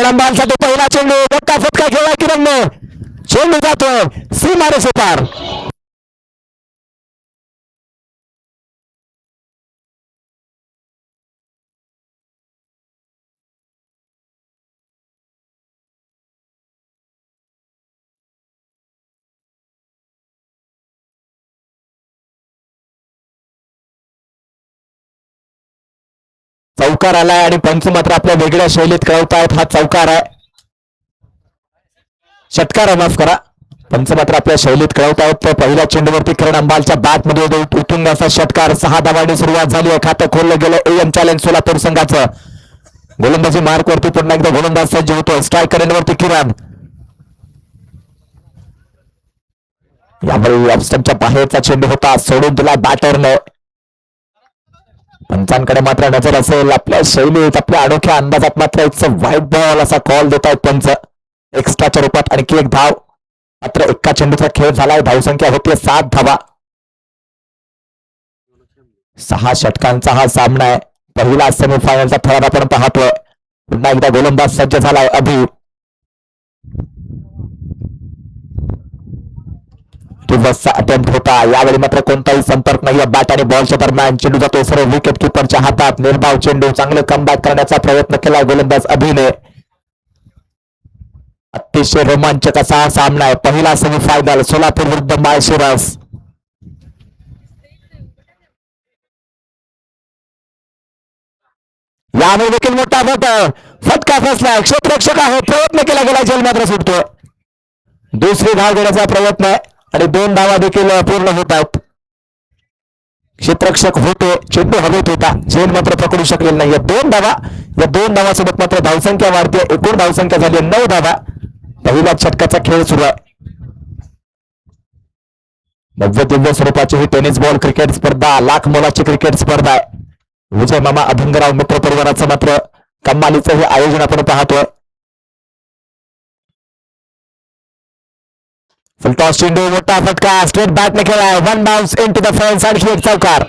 कडंबांसाठी पहिला चेंडू मोठा फटका खेळला किरणने. चेंडू जातोय सीमारेषे पार. चौकार आलाय आणि पंच मात्र आपल्या वेगळ्या शैलीत खेळवतायत. हा चौकार आहे, षटकार आहे, माफ करा. पंच मात्र आपल्या शैलीत खेळवतायत. तर पहिल्या चेंडूवरती किरण अंबालच्या बॅट मध्ये उतरून असा षटकार. 6 धावांनी सुरुवात झाली आहे. खातं खोललं गेलं एम चॅलेंज सोलापूर संघाचं. गोलंदाजी मार्क वरती पुन्हा एकदा गोलंदाज सज्ज होतोय. स्ट्रायकर एंडवरती किरण. यावेळी ऑफस्टंपच्या बाहेरचा चेंडू होता, सोडून दिला बॅटरने. पंचांकडे मात्र नजर असेल. आपल्या शैलीत आपल्या अनोख्या अंदाजात मात्र एक व्हाईट बॉल असा कॉल देत आहेत पंच. एक्स्ट्राच्या रूपात आणखी एक धाव. मात्र एका चेंडूचा खेळ झालाय. धावसंख्या होती 7 धावा. 6 षटकांचा हा सामना आहे. पहिला सेमीफायनलचा थरार आपण पाहतोय. पुन्हा एकदा गोलंदाज सज्ज झालाय अभि. रिव्हर्सचा अटेम्प्ट होता. यावेळी मात्र कोणताही संपर्क नाही. बॅट आणि बॉलच्या दरम्यान चेंडू जातो सर्व विकेट किपरच्या हातात. निर्धाव चेंडू. चांगलं कमबॅक करण्याचा प्रयत्न केला गोलंदाज अभिने. अतिशय रोमांचक असा हा सामना आहे. पहिला सेमीफायनल सोलापूर विरुद्ध माळशिरस. यामुळे देखील मोठा फटका फसला. क्षेत्ररक्षक आहे, प्रयत्न केला गेला, झेल मात्र सुटतोय. दुसरी धाव घेण्याचा प्रयत्न आहे आणि 2 धावा देखील पूर्ण होत आहेत. क्षेत्ररक्षक होते, चेंडू हवेत होता, झेल मात्र पकडू शकलेला नाहीये. 2 धावा. या 2 धावासोबत मात्र धावसंख्या वाढते. एकूण धावसंख्या झाली 9 धावा. पहिल्या षटकाचा खेळ सुरू आहे. नव्य दिव्य स्वरूपाची ही टेनिस बॉल क्रिकेट स्पर्धा, लाख मोलाची क्रिकेट स्पर्धा आहे. विजय मामा अभंगराव मित्र परिवाराचं मात्र कमालीचं हे आयोजन आपण पाहतोय. फुलटॉस चेंडू, मोठा फटका, स्ट्रेट बॅटने खेळाय. 1 bounce into the fence. आणखी एक चौकार.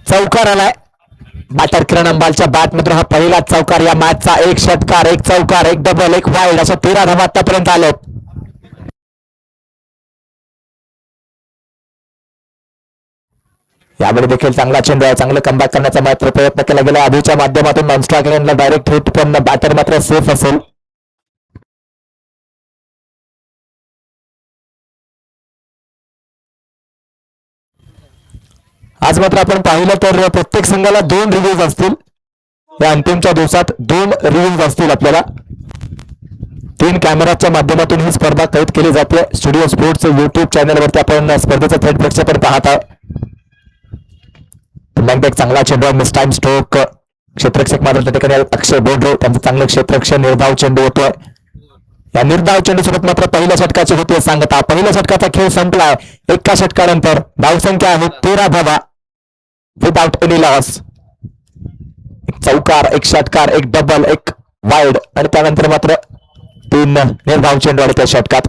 चौकार आलाय. बॅटर किरण अंबालच्या बॅट मध्ये हा पहिला चौकार या मॅचचा. 1 षटकार, 1 चौकार, 1 डबल, 1 वाईड अशा 13 धावा आतापर्यंत आलेत. यावेळी देखील चांगला चेंडू आहे. चांगलं कमबॅक करण्याचा मात्र प्रयत्न केला गेला अभिच्या माध्यमातून. नॉनस्ट्रायकरला डायरेक्ट हिट, पण बॅटर मात्र सेफ असेल. आज मात्र आपण पाहिलं तर प्रत्येक संघाला 2 रिव्ह्यूज असतील. या अंतिमच्या दिवसात 2 रिव्ह्यूज असतील आपल्याला. 3 कॅमेराच्या माध्यमातून ही स्पर्धा कैद केली जाते. स्टुडिओ स्पोर्ट्स युट्यूब चॅनलवरती आपण स्पर्धेचं थेट प्रक्षेपण पाहत आहोत. एक चांगला चेंडू, मिस टाइम स्ट्रोक. क्षेत्ररक्षक मात्र त्या ठिकाणी अक्षय बोडरे, त्यांचं चांगलं क्षेत्ररक्षण. निर्धाव चेंडू होतोय. या निर्धाव चेंडू सोबत मात्र पहिल्या षटकाची होती सांगता. पहिल्या षटकाचा खेळ संपलाय. एका षटकानंतर धावसंख्या आहे 13 धावा. Without any loss. 1 चौकार, 1 षटकार, 1 डबल, 1 वाईड आणि त्यानंतर मात्र 3 निर्धाव चेंडू आणि त्या षटकात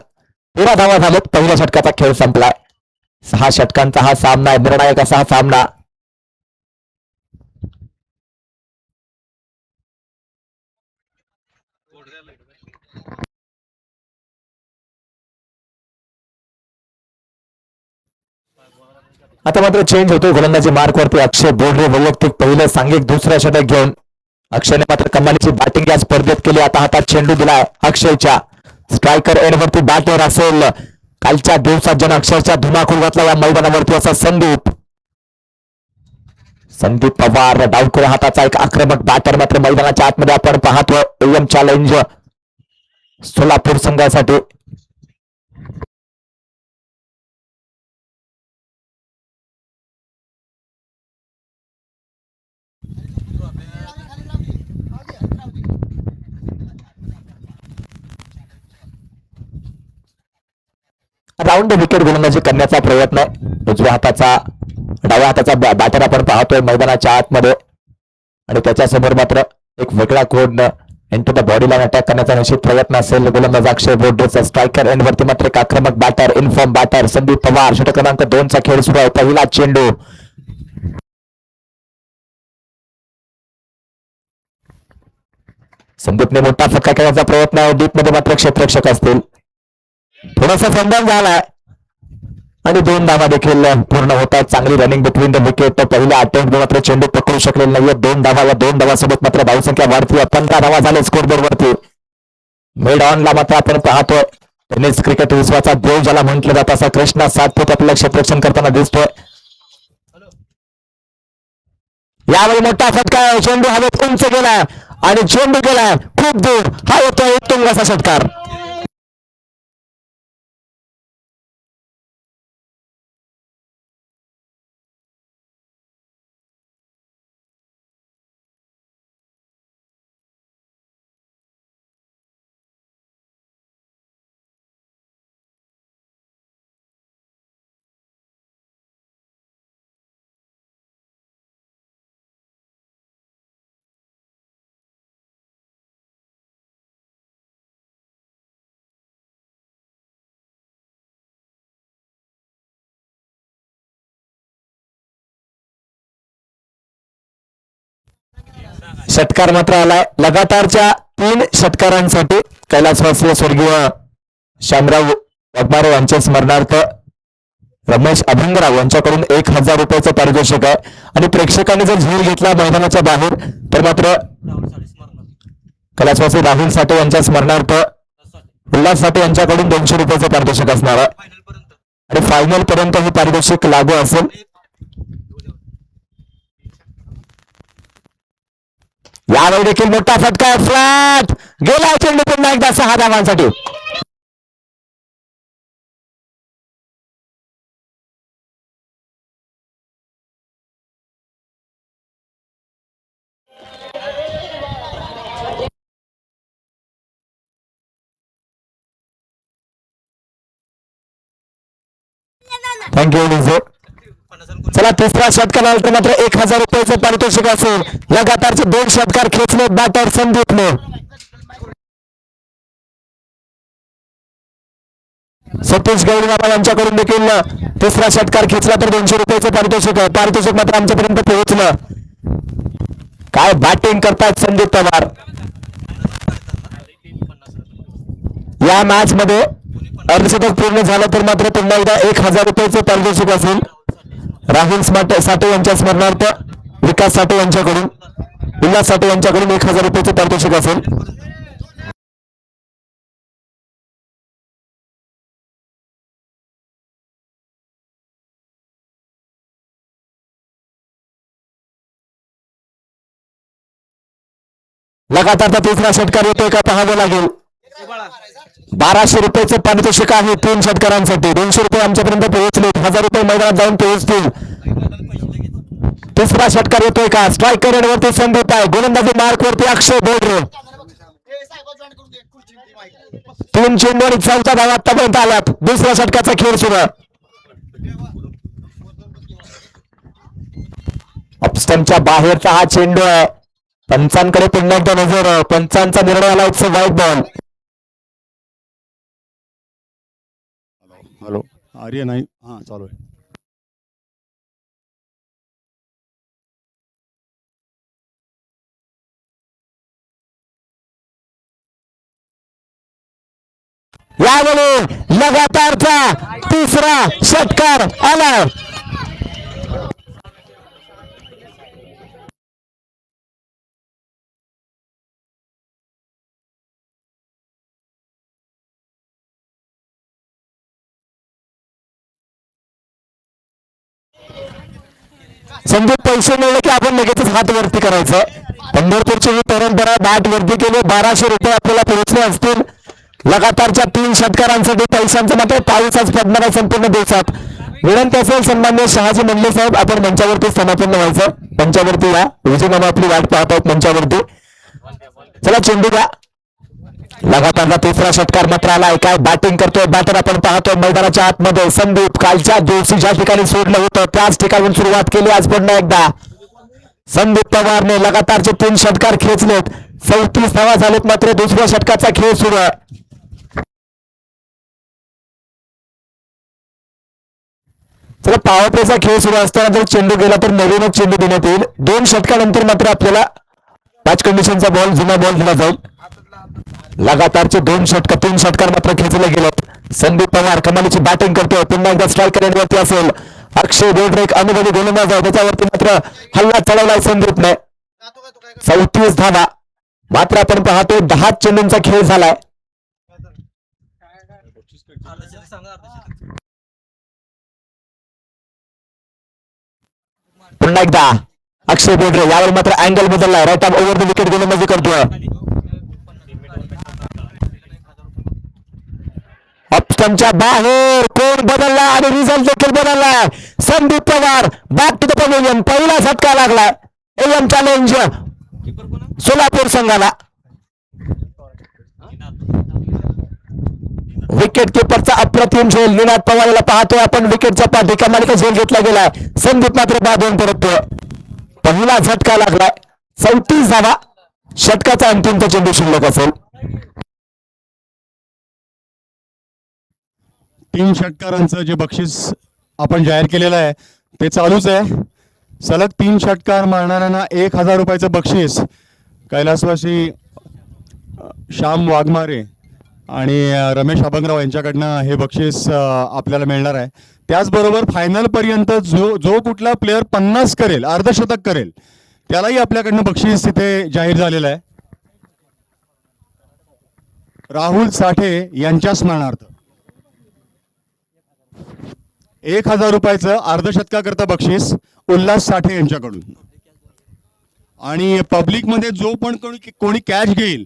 13 धावा झालेत. पहिल्या षटकाचा खेळ संपलाय. 6 षटकांचा हा सामना आहे. निर्णायक असा हा सामना. आता मात्र चेंज होतो. गोलंदाजी मार्कवरती अक्षय बोडरे वैयक्तिक पहिलं सांघिक दुसरं षटक घेऊन. अक्षयने मात्र कमालीची बॅटिंग या स्पर्धेत केली. आता हातात चेंडू दिलाय अक्षयच्या. स्ट्रायकर एंडवरती बॅटर असेल. कालच्या दिवसात ज्यानं अक्षरच्या धुमाकूळ घातला या मैदानावरती असा संदीप पवार. डावखुऱ्या हाताचा एक आक्रमक बॅटर मात्र मैदानाच्या आतमध्ये आपण पाहतोय. एम चॅलेंज सोलापूर संघासाठी. राऊंड विकेट गोलंदाजी करण्याचा प्रयत्न आहे. उजव्या हाताचा, डाव्या हाताचा बॅटर आपण पाहतोय मैदानाच्या आतमध्ये आणि त्याच्यासमोर मात्र एक वेगळा code into the body line attack करण्याचा निश्चित प्रयत्न असेल गोलंदाज अक्षय बोर्डेचा. स्ट्रायकर एंडवरती मात्र एक आक्रमक batter in form batter Sandeep Pawar. षटक क्रमांक 2 चा खेळ सुरू आहे. पहिला चेंडू संदीपने मोठा फटका खेळण्याचा प्रयत्न आहे. डीप मध्ये मात्र क्षेत्ररक्षक असतील. थोडासा संधान झालाय आणि 2 धावा देखील पूर्ण होत आहेत. चांगली रनिंग बिटवीन द विकेट. पहिल्या अटेम्प्ट मात्र चेंडू पकडू शकलेला नाहीये. 2 धावा या 2 धावासोबत मात्र धावसंख्या वाढती. 15 धावा झाले स्कोरबोर्ड वरती. मिड ऑन ला मात्र आपण पाहतोय टेनिस क्रिकेट विश्वाचा देव ज्याला म्हटलं जात असा कृष्णा सातपुत आपल्याला क्षेत्ररक्षण करताना दिसतोय. यावेळी मोठा फटका आहे. चेंडू हवेत उंच गेलाय आणि चेंडू गेलाय खूप दूर. हा होतोय उत्तुंग असा षटकार. षटकार मात्र आलाय लगातारच्या 3 षटकारांसाठी. कैलासवासी स्वर्गीय श्यामराव वाघमारे यांच्या स्मरणार्थ रमेश अभंगराव यांच्याकडून 1000 रुपयाचं पारितोषिक आहे. आणि प्रेक्षकांनी जर झूर घेतला मैदानाच्या बाहेर तर मात्र कैलासवासी राहुल साठे यांच्या स्मरणार्थ उल्हास साठे यांच्याकडून 200 रुपयाचं पारितोषिक असणार आहे. आणि फायनल पर्यंत हे पारितोषिक लागू असेल. यावेळी देखील मोठा फटका फ्लॅट गेला चेंडू पुन्हा एकदा 6 धावांसाठी. Thank you Dizo. चला तिसरा षटकारानंतर मात्र 1000 रुपयाचं पारितोषिक असेल. लगातारचे 2 षटकार खेचले बॅटर संदीपने. सतीश गौरीबाबा यांच्याकडून देखील तिसरा षटकार खेचला तर 200 रुपयाचं पारितोषिक आहे. पारितोषिक मात्र आमच्यापर्यंत पोहोचलं. काय बॅटिंग करतात संदीप पवार. या मॅच मध्ये अर्धशतक पूर्ण झालं तर मात्र पुन्हा एकदा 1000 रुपयाचं पारितोषिक असेल. राहुल साठे यांच्या स्मरणार्थ विकास साठे यांच्याकडून उल्हास साठे यांच्याकडून 1000 रुपयाचं पारितोषिक असेल. लगातारचा तिसरा षटकार येतोय का पाहावं लागेल. 1200 रुपयाचं पारितोषिक आहे 3 षटकारांसाठी. 200 रुपये आमच्यापर्यंत पोहोचले. 1000 रुपये मैदानात जाऊन पोहोचतील. तिसरा षटकार येतोय का. स्ट्रायकर वरती संदीप आहे. गोलंदाजी मार्क वरती अक्षय बोडरे. 3 चेंडू आणि 4 धावा आतापर्यंत आल्यात. दुसऱ्या षटकाचा खेळ सुरू. ऑफस्टंपच्या बाहेरचा हा चेंडू आहे. पंचांकडे पुन्हा एकदा नजर. पंचांचा निर्णय आला. इट्स अ वाईट बॉल. हॅलो आर्य नाही. हां चालू आहे. यावेळी लगातारचा तिसरा षटकार आला. संदीप पैसे मिळले की आपण लगेच हात वरती करायचं. पंढरपूरची ही परंपरा. बॅट वरती केली. 1200 रुपये आपल्याला पोहोचले असतील. लगातारच्या 3 षटकारांसाठी पैशांचा मात्र पाऊसच पडणार आहे संपूर्ण दिवसात. विनंती असेल सन्मान्य शहाजी मंडले साहेब आपण मंचावरती समापन व्हायचं. मंचावरती या. विजय मामा आपली वाट पाहत आहेत मंचावरती. चला चेंडू द्या. लगातारचा तिसरा षटकार मात्र आलाय. काय बॅटिंग करतोय बॅटर आपण पाहतोय मैदानाच्या आतमध्ये. संदीप कालच्या दिवशी ज्या ठिकाणी सोडलं होतं त्याच ठिकाणून सुरुवात केली आज पुन्हा एकदा. संदीप पवारने लगातारचे 3 षटकार खेचलेत. 34 धावा झालेत, मात्र दुसऱ्या षटकाचा खेळ सुरू आहे. चला, पॉवर प्लेचा खेळ सुरू असताना जर चेंडू गेला तर नवीनच चेंडू देण्यात येईल. 2 षटकानंतर मात्र आपल्याला मॅच कंडिशनचा बॉल, जुना बॉल दिला जाईल. लगातारचे 2 षटक 3 षटकार मात्र खेचले गेलेत. संदीप पवार कमालीची बॅटिंग करतोय. पुन्हा एकदा स्ट्राईक रेंजवरती असेल. अक्षय बोर्डरे एक अनुभवी गोलंदाज आहे, त्याच्यावरती मात्र हल्ला चढवलाय संदीपने. 34 धावा. मात्र आपण पाहतोय 10 चेंडूंचा खेळ झालाय. पुन्हा एकदा अक्षय बोर्डरे, यावर मात्र अँगल बदललाय. Right arm over the wicket गोलंदाजी करतोय. ऑप्शनच्या बाहेर कोण बदलला आणि रिझल्ट देखील बदललाय. Sandeep Pawar back to the pavilion. पहिला झटका लागलाय. एम चॅलेंज सोलापूर संघाला. विकेट किपरचा अप्रतिम झेल निनाद पवारला पाहतोय आपण. विकेटच्या पाठी कमालीचा झेल घेतला गेलाय. संदीप मात्र बाद होऊन परततोय. पहिला झटका लागलाय. 34 धावा. षटकाचा अंतिमचा चेंडू शिल्लक असेल. 3 षटकारांचं जे बक्षीस आपण जाहीर केलेलं आहे ते चालूच आहे. सलग 3 षटकार मारणाऱ्यांना 1,000 रुपयाचं बक्षीस कैलासवासी श्याम वाघमारे आणि रमेश अभंगराव यांच्याकडनं हे बक्षीस आपल्याला मिळणार आहे. त्याचबरोबर फायनल पर्यंत जो कुठला प्लेअर 50 करेल, अर्धशतक करेल, त्यालाही आपल्याकडनं बक्षीस तिथे जाहीर झालेलं आहे. राहुल साठे यांच्या स्मरणार्थ 1,000 रुपयाचं अर्धशतकाकरता बक्षीस उल्हास साठे यांच्याकडून. आणि पब्लिकमध्ये जो पण कोणी कॅच घेईल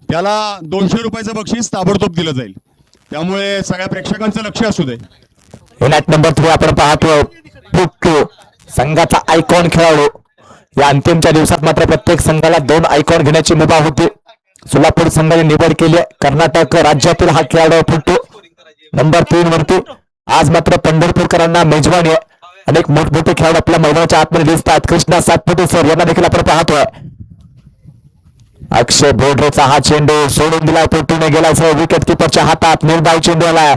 त्याला 200 रुपयाचं बक्षीस ताबडतोब दिलं जाईल. त्यामुळे सगळ्या प्रेक्षकांचं लक्ष असू दे. मॅच नंबर 3 आपण पाहतो. पुट्टू संघाचा आयकॉन खेळाडू. या अंतिमच्या दिवसात मात्र प्रत्येक संघाला 2 आयकॉन घेण्याची मुभा होती. सोलापूर संघाने निवड केली आहे. कर्नाटक राज्यातील हा खेळाडू पुट्टू नंबर 3 वरती. आज मात्र पंढरपूरकरांना मेजवानी आहे. अनेक मोठमोठे खेळाडू आपल्या मैदानाच्या आतमध्ये दिसतात. कृष्णा सातपुते सर यांना देखील आपण पाहतोय. अक्षय बोर्डरेचा हा चेंडू सोडून दिलाय. पुट्टूने गेलाय सर विकेट किपरच्या हातात. निर्धाव चेंडू आलाय.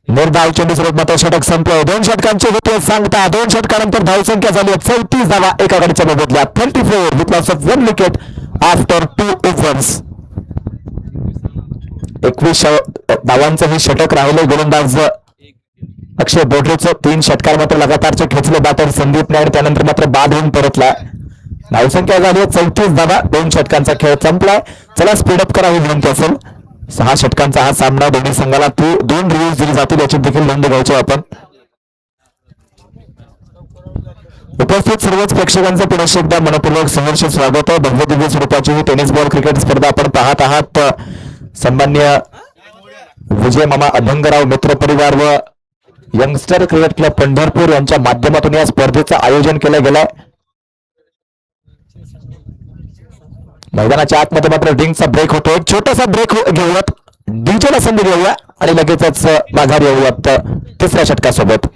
निर्धाव चेंडू सोबत मात्र षटक संपलं. 2 षटकांची होती सांगता. 2 षटकानंतर धावसंख्या झाली 34 धावा एका गडीच्या मोबदल्यात. 34 with loss of 1 wicket after 2 overs. 21 धावांचं हे षटक राहिले गोलंदाज अक्षय बोर्डरेचं. 3 षटकार मात्र लगातारचे खेचले बॅटर संदीपने आणि त्यानंतर मात्र बाद होऊन परतला. धावसंख्या झाली 34 धावा. 2 षटकांचा खेळ संपलाय. चला स्पीडअप करा ही विनंती असेल. 6 षटकांचा हा सामना. दोन्ही संघाला 2 रिव्ह्यूज दिली जातील याची देखील नोंद घ्यायची आपण. उपस्थित सर्वच प्रेक्षकांचं पुनश्च एकदा मनपूर्वक सहर्ष स्वागत आहे. भव्य दिव्य स्वरूपाची ही टेनिस बॉल क्रिकेट स्पर्धा आपण पाहत आहात. सन्मान्य विजय मामा अभंगराव मित्र परिवार व यंगस्टर क्रिकेट क्लब पंढरपूर यांच्या माध्यमातून या स्पर्धेचं आयोजन केलं गेलंय. मैदानाच्या आतमध्ये मात्र रिंगचा ब्रेक होतो. एक छोटासा ब्रेक घेऊयात. डीजेला संधी घेऊया आणि लगेचच माघार येऊयात 3ऱ्या षटकासोबत.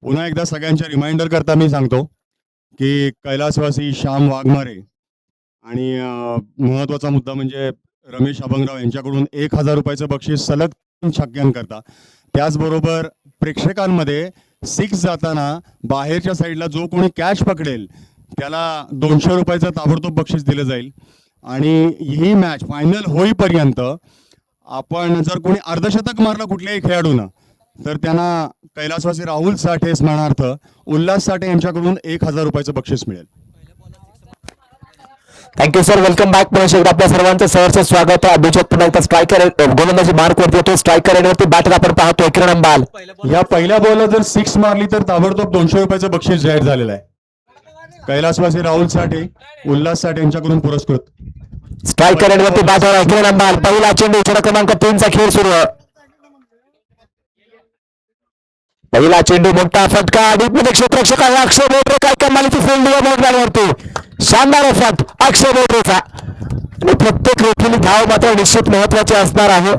पुन्हा एकदा सगळ्यांच्या रिमाइंडर करता मी सांगतो की कैलासवासी श्याम वाघमारे आणि महत्वाचा मुद्दा म्हणजे रमेश अभंगराव यांच्याकडून 1,000 रुपयाचं बक्षीस सलग 3 षटकांकरता. त्याचबरोबर प्रेक्षकांमध्ये 6 जाताना बाहेरच्या साईडला जो कोणी कॅच पकडेल त्याला 200 रुपयाचं ताबडतोब बक्षीस दिलं जाईल. आणि ही मॅच फायनल होईपर्यंत आपण जर कोणी अर्धशतक मारलं कुठल्याही खेळाडूनं तर त्यांना कैलासवासी राहुल साठे स्मरणार्थ उल्हास साठे यांच्याकडून 1,000 रुपयाचं बक्षीस मिळेल. Thank you sir. Welcome back. पुन्हा एकदा आपल्या सर्वांचं सहर्ष स्वागत आहे. अभिजित पुन्हा एकदा स्ट्रायकर गोलंदाजी मार्क वरती येतो. स्ट्रायकर वरती बॅटर आपण पाहतोय किरण अंबाल. या पहिल्या बॉलला जर 6 मारली तर ताबडतोब 200 रुपयाचं बक्षीस जाहीर झालेलं आहे. कैलासवासी राहुल साठे उल्हास साठे यांच्याकडून पुरस्कृत. स्ट्रायकर वरती बॅटर आहे किरण अंबाल. पहिला चेंडू षटक क्रमांक 3 चा खेळ सुरू आहे. पहिला चेंडू मोठा फटका. डीपमध्ये क्षेत्ररक्षक आहे अक्षय बोर्डरे. काय कमालीची फील्डिंग बोर्डरवरती. शानदार फट अक्षय बोर्डरेचा. आणि प्रत्येक रेखीली धाव मात्र निश्चित महत्वाची असणार आहे.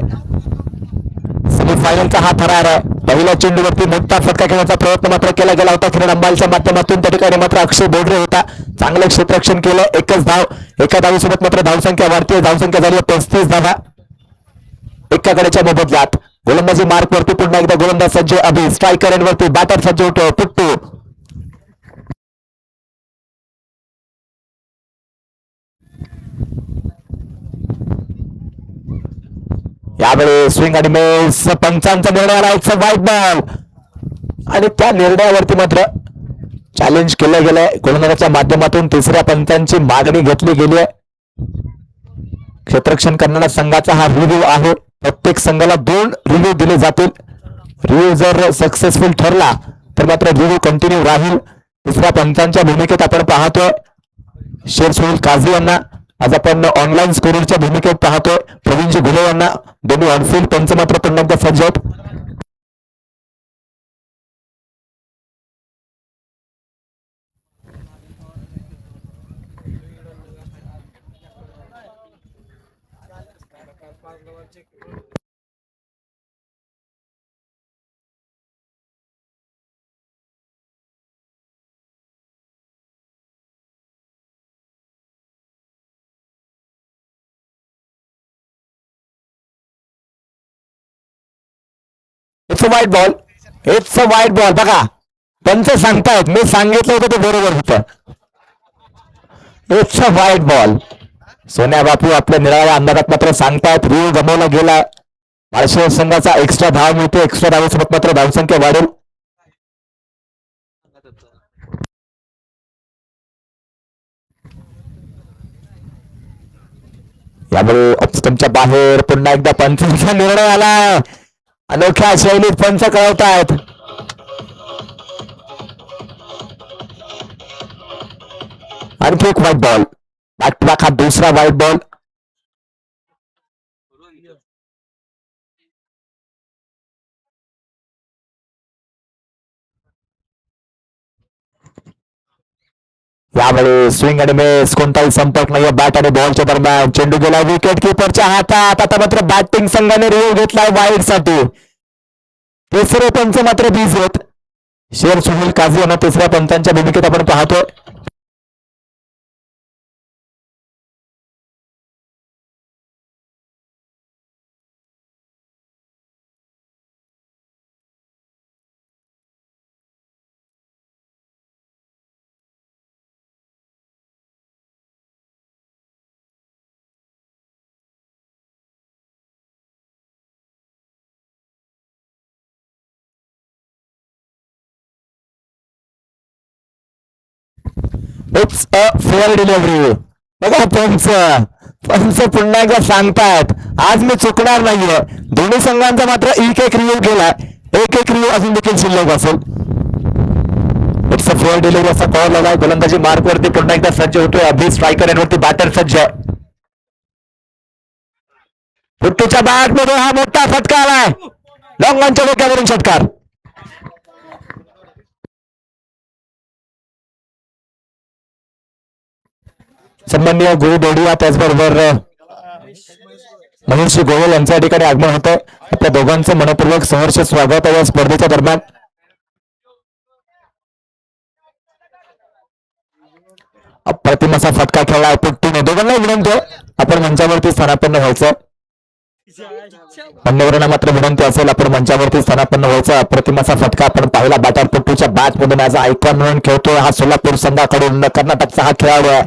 सेमीफायनलचा हा थरार आहे. पहिल्या चेंडूवरती मोठा फटका खेळण्याचा प्रयत्न मात्र केला गेला होता किरण अंबालच्या माध्यमातून. त्या ठिकाणी मात्र अक्षय बोडरे होता, चांगलं क्षेत्ररक्षण केलं. एकच धाव, एका धावीसोबत मात्र धावसंख्या वाढते. धावसंख्या झाली 35 धावा एका गड्याच्या मोबदल्यात. गोलंदाजी मार्क वरती पुन्हा एकदा गोलंदाज सज्ज अभि, स्ट्रायकर वरती बॅटर सज्ज होतो पुट्टू. यावेळी स्विंग आणि मिस, पंचांचा निर्णय आला. इट्स अ वाईट बॉल आणि त्या निर्णयावरती मात्र चॅलेंज केलं गेलंय. गोलंदाजाच्या माध्यमातून तिसऱ्या पंचांची मागणी घेतली गेली आहे. क्षेत्ररक्षण करणाऱ्या संघाचा हा रिव्ह्यू आहे. प्रत्येक संघाला 2 रिव्ह्यू दिले जातील. रिव्ह्यू जर सक्सेसफुल ठरला तर मात्र रिव्ह्यू कंटिन्यू राहील. तिसऱ्या पंचांच्या भूमिकेत आपण पाहतोय शेर सुनील काझी यांना, आज आपण ऑनलाईन स्कोरच्या भूमिकेत पाहतोय प्रवीणजी घुले यांना. दोन्ही ऑनफिल्ड पंच मात्र पुन्हा एकदा सज्ज आहेत. इट्स अ वाईट बॉल, इट्स अ वाईट बॉल. बघा पंच सांगतायत, मी सांगितलं होतं ते बरोबर होतं. इट्स अ वाईट बॉल. सोन्या बापू आपल्या निराळ्या अंदाजात मात्र सांगतायत रिव्ह्यू गमावला गेला. माळशिरस संघाचा एक्स्ट्रा धाव मिळते. एक्स्ट्रा धावेसोबत मात्र धावसंख्या वाढेल. यामुळे ऑफस्टमच्या बाहेर पुन्हा एकदा पंचांचा निर्णय आला. अनोख्या शैलीत पंच कळवतायत. आणखी एक वाईट बॉल. बॅक टू बॅक हा दुसरा वाईट बॉल. यावेळी स्विंग आणि मिस, कोणताही संपर्क नाही बॅट आणि बॉलच्या दरम्यान. चेंडू गेला विकेट किपरच्या हातात. आता मात्र बॅटिंग संघाने रिव्ह्यू घेतलाय वाईड साठी. तिसरे पंच मात्र बिझी आहेत. शेर सुनील काझी यांना तिसऱ्या पंचांच्या भूमिकेत आपण पाहतोय. It's a fair delivery. बघा पंच पुन्हा एकदा सांगतायत आज मी चुकणार नाहीये. दोन्ही संघांचा मात्र एक रिव्ह्यू गेलाय. एक रिव्ह्यू अजून देखील शिल्लक असेल. इट्स अ फेअर डिलिव्हरी असा कॉल आलाय. गोलंदाजी मार्क वरती पुन्हा एकदा सज्ज होतोय अभि, स्ट्रायकर वरती बॅटर सज्ज. पुट्टूच्या बॅट मध्ये हा मोठा फटका आलाय. लॉंग ऑनच्या डोक्यावरून षटकार. सन्माननीय गुरु दोडिया त्याचबरोबर महेश गोयल यांच्या या ठिकाणी आगमन होतं. आपल्या दोघांचं मनपूर्वक सहर्ष स्वागत आहे या स्पर्धेच्या दरम्यान. अप्रतिम असा फटका खेळला पुट्टूने. दोघांना विनंती आपण मंचावरती स्थानापन्न व्हायचं. मान्यवरांना मात्र विनंती असेल आपण मंचावरती स्थानापन्न व्हायचं. अप्रतिम असा फटका आपण पाहिला बॅटर पुट्टूच्या बॅट मधून ऍज आयकॉन म्हणून खेळतोय. हा सोलापूर संघाकडून कर्नाटकचा हा खेळाडू आहे.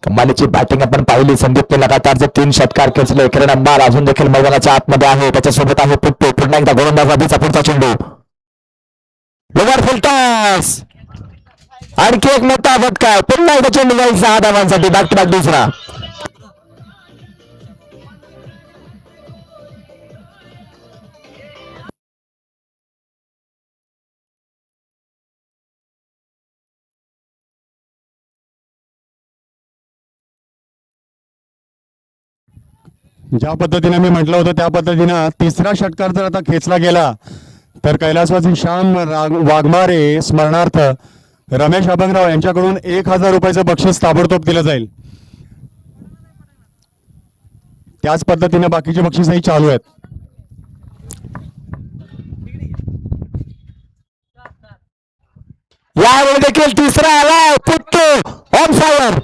कमालीची बॅटिंग आपण पाहिली. संदीपने लगातार 3 षटकार खेचले. किरण अंबाल अजून देखील मैदानाच्या आतमध्ये आहे. त्याच्यासोबत आहे पुट्टू. पुन्हा एकदा गोलंदाज अभिचा पुढचा चेंडू लोवर फुल टॉस. आणखी एक मोठा फटका. पुन्हा एकदा चेंडू जाईल 6 धावांसाठी. बॅक टू बॅक दुसरा. ज्या पद्धतीने मी म्हटलं होतं त्या पद्धतीनं तिसरा षटकार जर आता खेचला गेला तर कैलासवासी श्याम वाघमारे स्मरणार्थ रमेश अभंगराव यांच्याकडून 1000 रुपयाचं बक्षीस ताबडतोब दिलं जाईल. त्याच पद्धतीने बाकीचे बक्षीसही चालू आहेत. यावेळी देखील तिसरा आलाय पुट्टू ऑन फायर.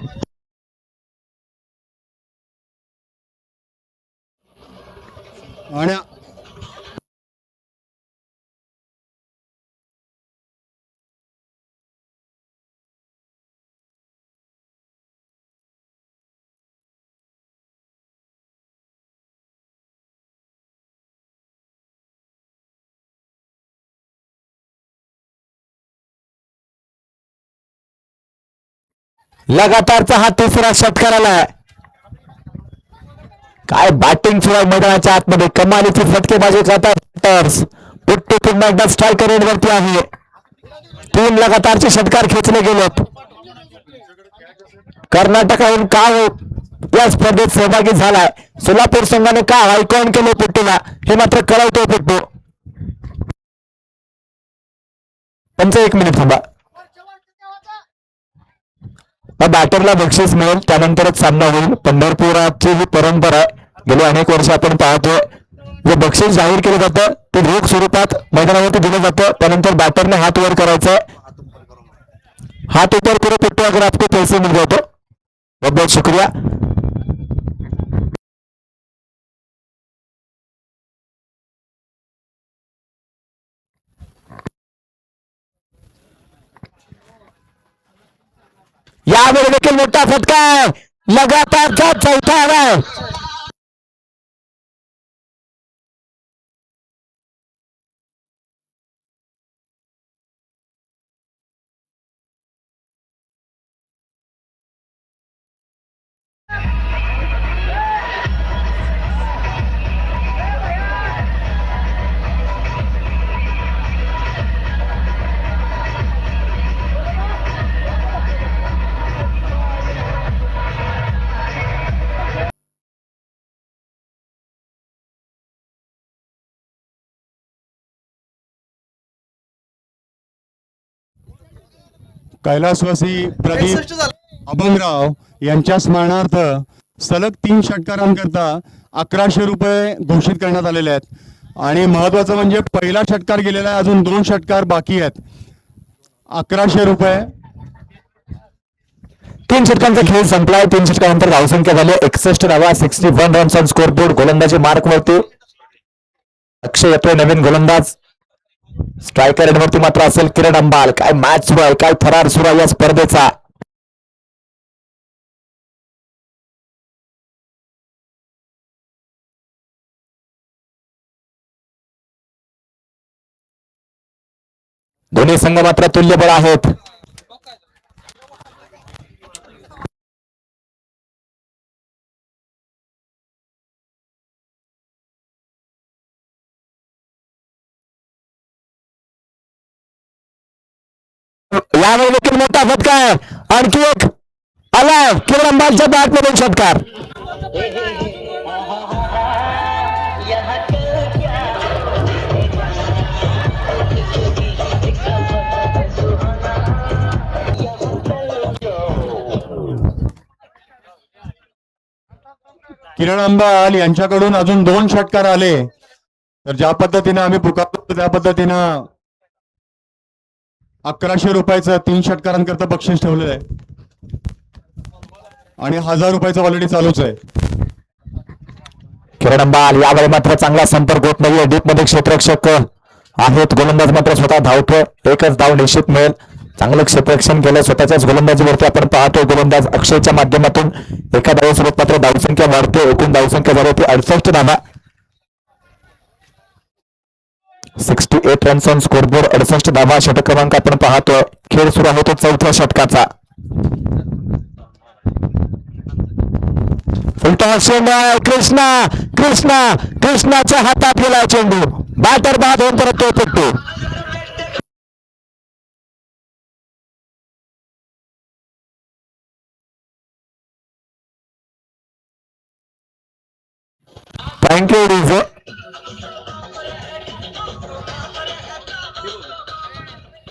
आणि लगातारचा हा तिसरा षटकार आलाय. काय बॅटिंग सुरू आहे मैदानाच्या आतमध्ये, कमालीची फटकेबाजी करतात बॅटर्स. पुट्टू पुन्हा एकदा स्ट्रायकर रेडवरती आहे. 3 लगातारचे षटकार खेचले गेलेत. कर्नाटकाहून का या स्पर्धेत सहभागी झालाय, सोलापूर संघाने का आयकॉन केले पुट्टूला, हे मात्र कळवतोय पुट्टू. त्यांचं 1 मिनिट थांबा. बॅटरला बक्षीस मिळेल त्यानंतरच सामना होईल. पंढरपुराची ही परंपरा आहे, गेली अनेक वर्ष आपण पाहतोय. जे बक्षीस जाहीर केलं जातं ते रोख स्वरूपात मैदानावरती दिलं जातं. त्यानंतर बॅटरने हात वर करायचा, हात ऊपर करो पुट्टू अगर आपको पैसे मिल गए तो. बहुत बहुत शुक्रिया. यावेळी देखील मोठा फटका आहे, लगातारचा चौथा आलाय. कैलासवासी प्रदीप अभंगराव यांच्या स्मरणार्थ सलग 3 षटकारांकरता 1100 रुपये घोषित करण्यात आलेले आहेत. आणि महत्वाचं म्हणजे पहिला षटकार गेलेला आहे, अजून 2 षटकार बाकी आहेत. 1100 रुपये. 3 षटकांचा खेळ संपलाय. 3 षटकानंतर धावसंख्या झाली 61 धावा, 61 रन्स ऑन स्कोर बोर्ड. गोलंदाजी मार्क वरती अक्षय येतोय, नवीन गोलंदाज. स्ट्रायकर एंडवरती मात्र असेल किरण अंबाल. काय मॅच सुरू आहे, काय थरार सुरू आहे या स्पर्धेचा. दोन्ही संघ मात्र तुल्यबळ आहेत. यावेळी देखील मोठा फटका आहे, आणखी एक आलाय किरण अंबालच्या बॅटमधून षटकार. किरण अंबाल यांच्याकडून अजून 2 षटकार आले तर ज्या पद्धतीने आम्ही पुकारतो त्या पद्धतीनं 1100 रुपयाचं 3 षटकारांकरता बक्षीस ठेवलेलं आहे आणि 1000 रुपयाचं ऑलरेडी चालूच आहे. किरण अंबाल यावेळी मात्र चांगला संपर्क होत नाहीये. डीप मध्ये क्षेत्ररक्षक आहेत, गोलंदाज मात्र स्वतः धावतोय. 1च धाव निश्चित मिळेल. चांगलं क्षेत्ररक्षण केलं स्वतःच्याच गोलंदाजीवरती आपण पाहतोय. गोलंदाज अक्षयच्या माध्यमातून एका धावेसोबत मात्र धावसंख्या वाढते. एकूण धावसंख्या झाली होती 68 धावा, 68 रन्स ऑन स्कोरबोर्ड, 68 धावा. षटक क्रमांक आपण पाहतोय. खेळ सुरू आहे तो 4थ्या षटकाचा. फुलटॉस चेंडू कृष्णा कृष्णा कृष्णाच्या हातात गेला चेंडू. बॅटर बाद होऊन परत तो पुट्टू. Thank you DJ.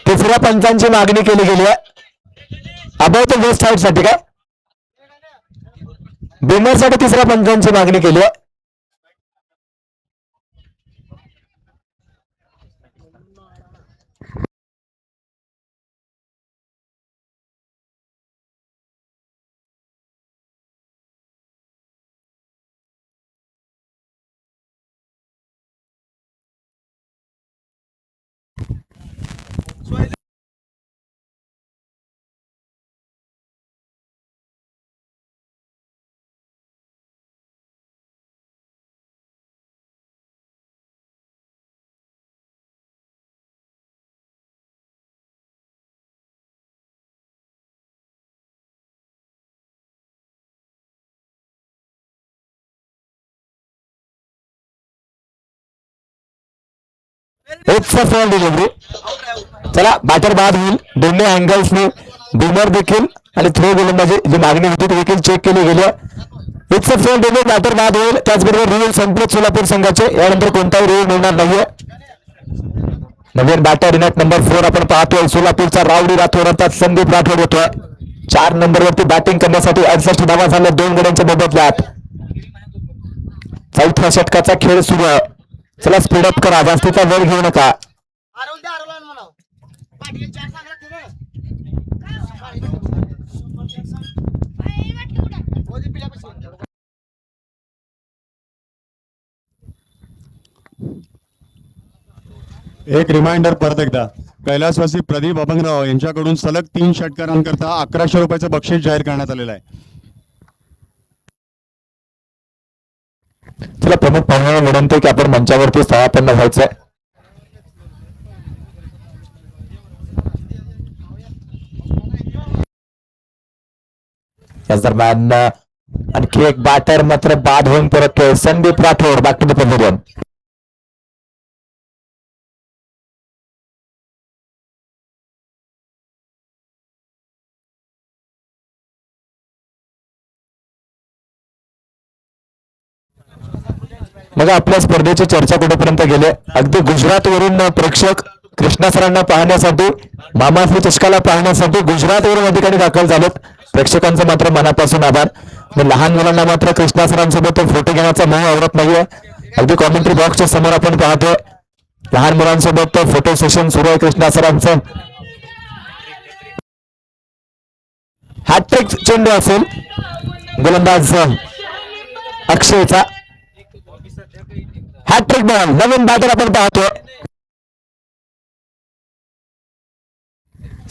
तिसऱ्या पंचांची मागणी केली गेली आहे. अबाउट द वेस्ट साईड साठी काय बिनरसाठी तिसऱ्या पंचांची मागणी केली आहे. It's a fair delivery. चला बॅटर बाद होईल. दोन्ही अँगल्सने बूमर देखील आणि थ्रो गोलंदाजी जी मागणी होती ती देखील चेक केली गेली. It's a fair delivery. Batter बाद होईल. त्याचबरोबर रूल संपलेत सोलापूर संघाचे. यानंतर कोणताही रूल मिळणार नाहीये. नवीन बॅटर इनॅट नंबर 4 आपण पाहतोय. सोलापूरचा रावडी राठोड अर्थात संदीप राठोड येतोय. 4 नंबरवरती बॅटिंग करण्यासाठी 68 धावा झाल्या 2 गड्यांच्या मोबदल्यात. चौथ्या षटकाचा खेळ सुरू आहे. चला स्पीडअप करा. जास्तीचा वेळ घेऊ नका. एक रिमाइंडर परत एकदा, कैलासवासी प्रदीप अभंगराव यांच्याकडून सलग 3 षटकारांकरता 1100 रुपयाचं बक्षीस जाहीर करण्यात आलेलं आहे. चला प्रमुख पाहुण्यांना विनंती की आपण मंचावरती स्थानापन्न व्हायचंय. याच दरम्यान आणखी एक बॅटर मात्र बाद होऊन परततोय. Sandeep Rathod back to the pavilion. मग आपल्या स्पर्धेची चर्चा कुठेपर्यंत गेले. अगदी गुजरात वरून प्रेक्षक कृष्णा सरांना पाहण्यासाठी, मामाश्री चषकाला पाहण्यासाठी गुजरात वरून या ठिकाणी दाखल झालेत. प्रेक्षकांचं मात्र मनापासून आभार. लहान मुलांना मात्र कृष्णा सरांसोबत फोटो घेण्याचा मोह आवडत नाहीये. अगदी कॉमेंट्री बॉक्सच्या समोर आपण पाहतोय लहान मुलांसोबत फोटो सेशन सुरू आहे कृष्णा सरांचं. हॅट्रिक चेंडू असेल गोलंदाज अक्षयचा. Hat trick ball. नवीन बॅटर आपण पाहतोय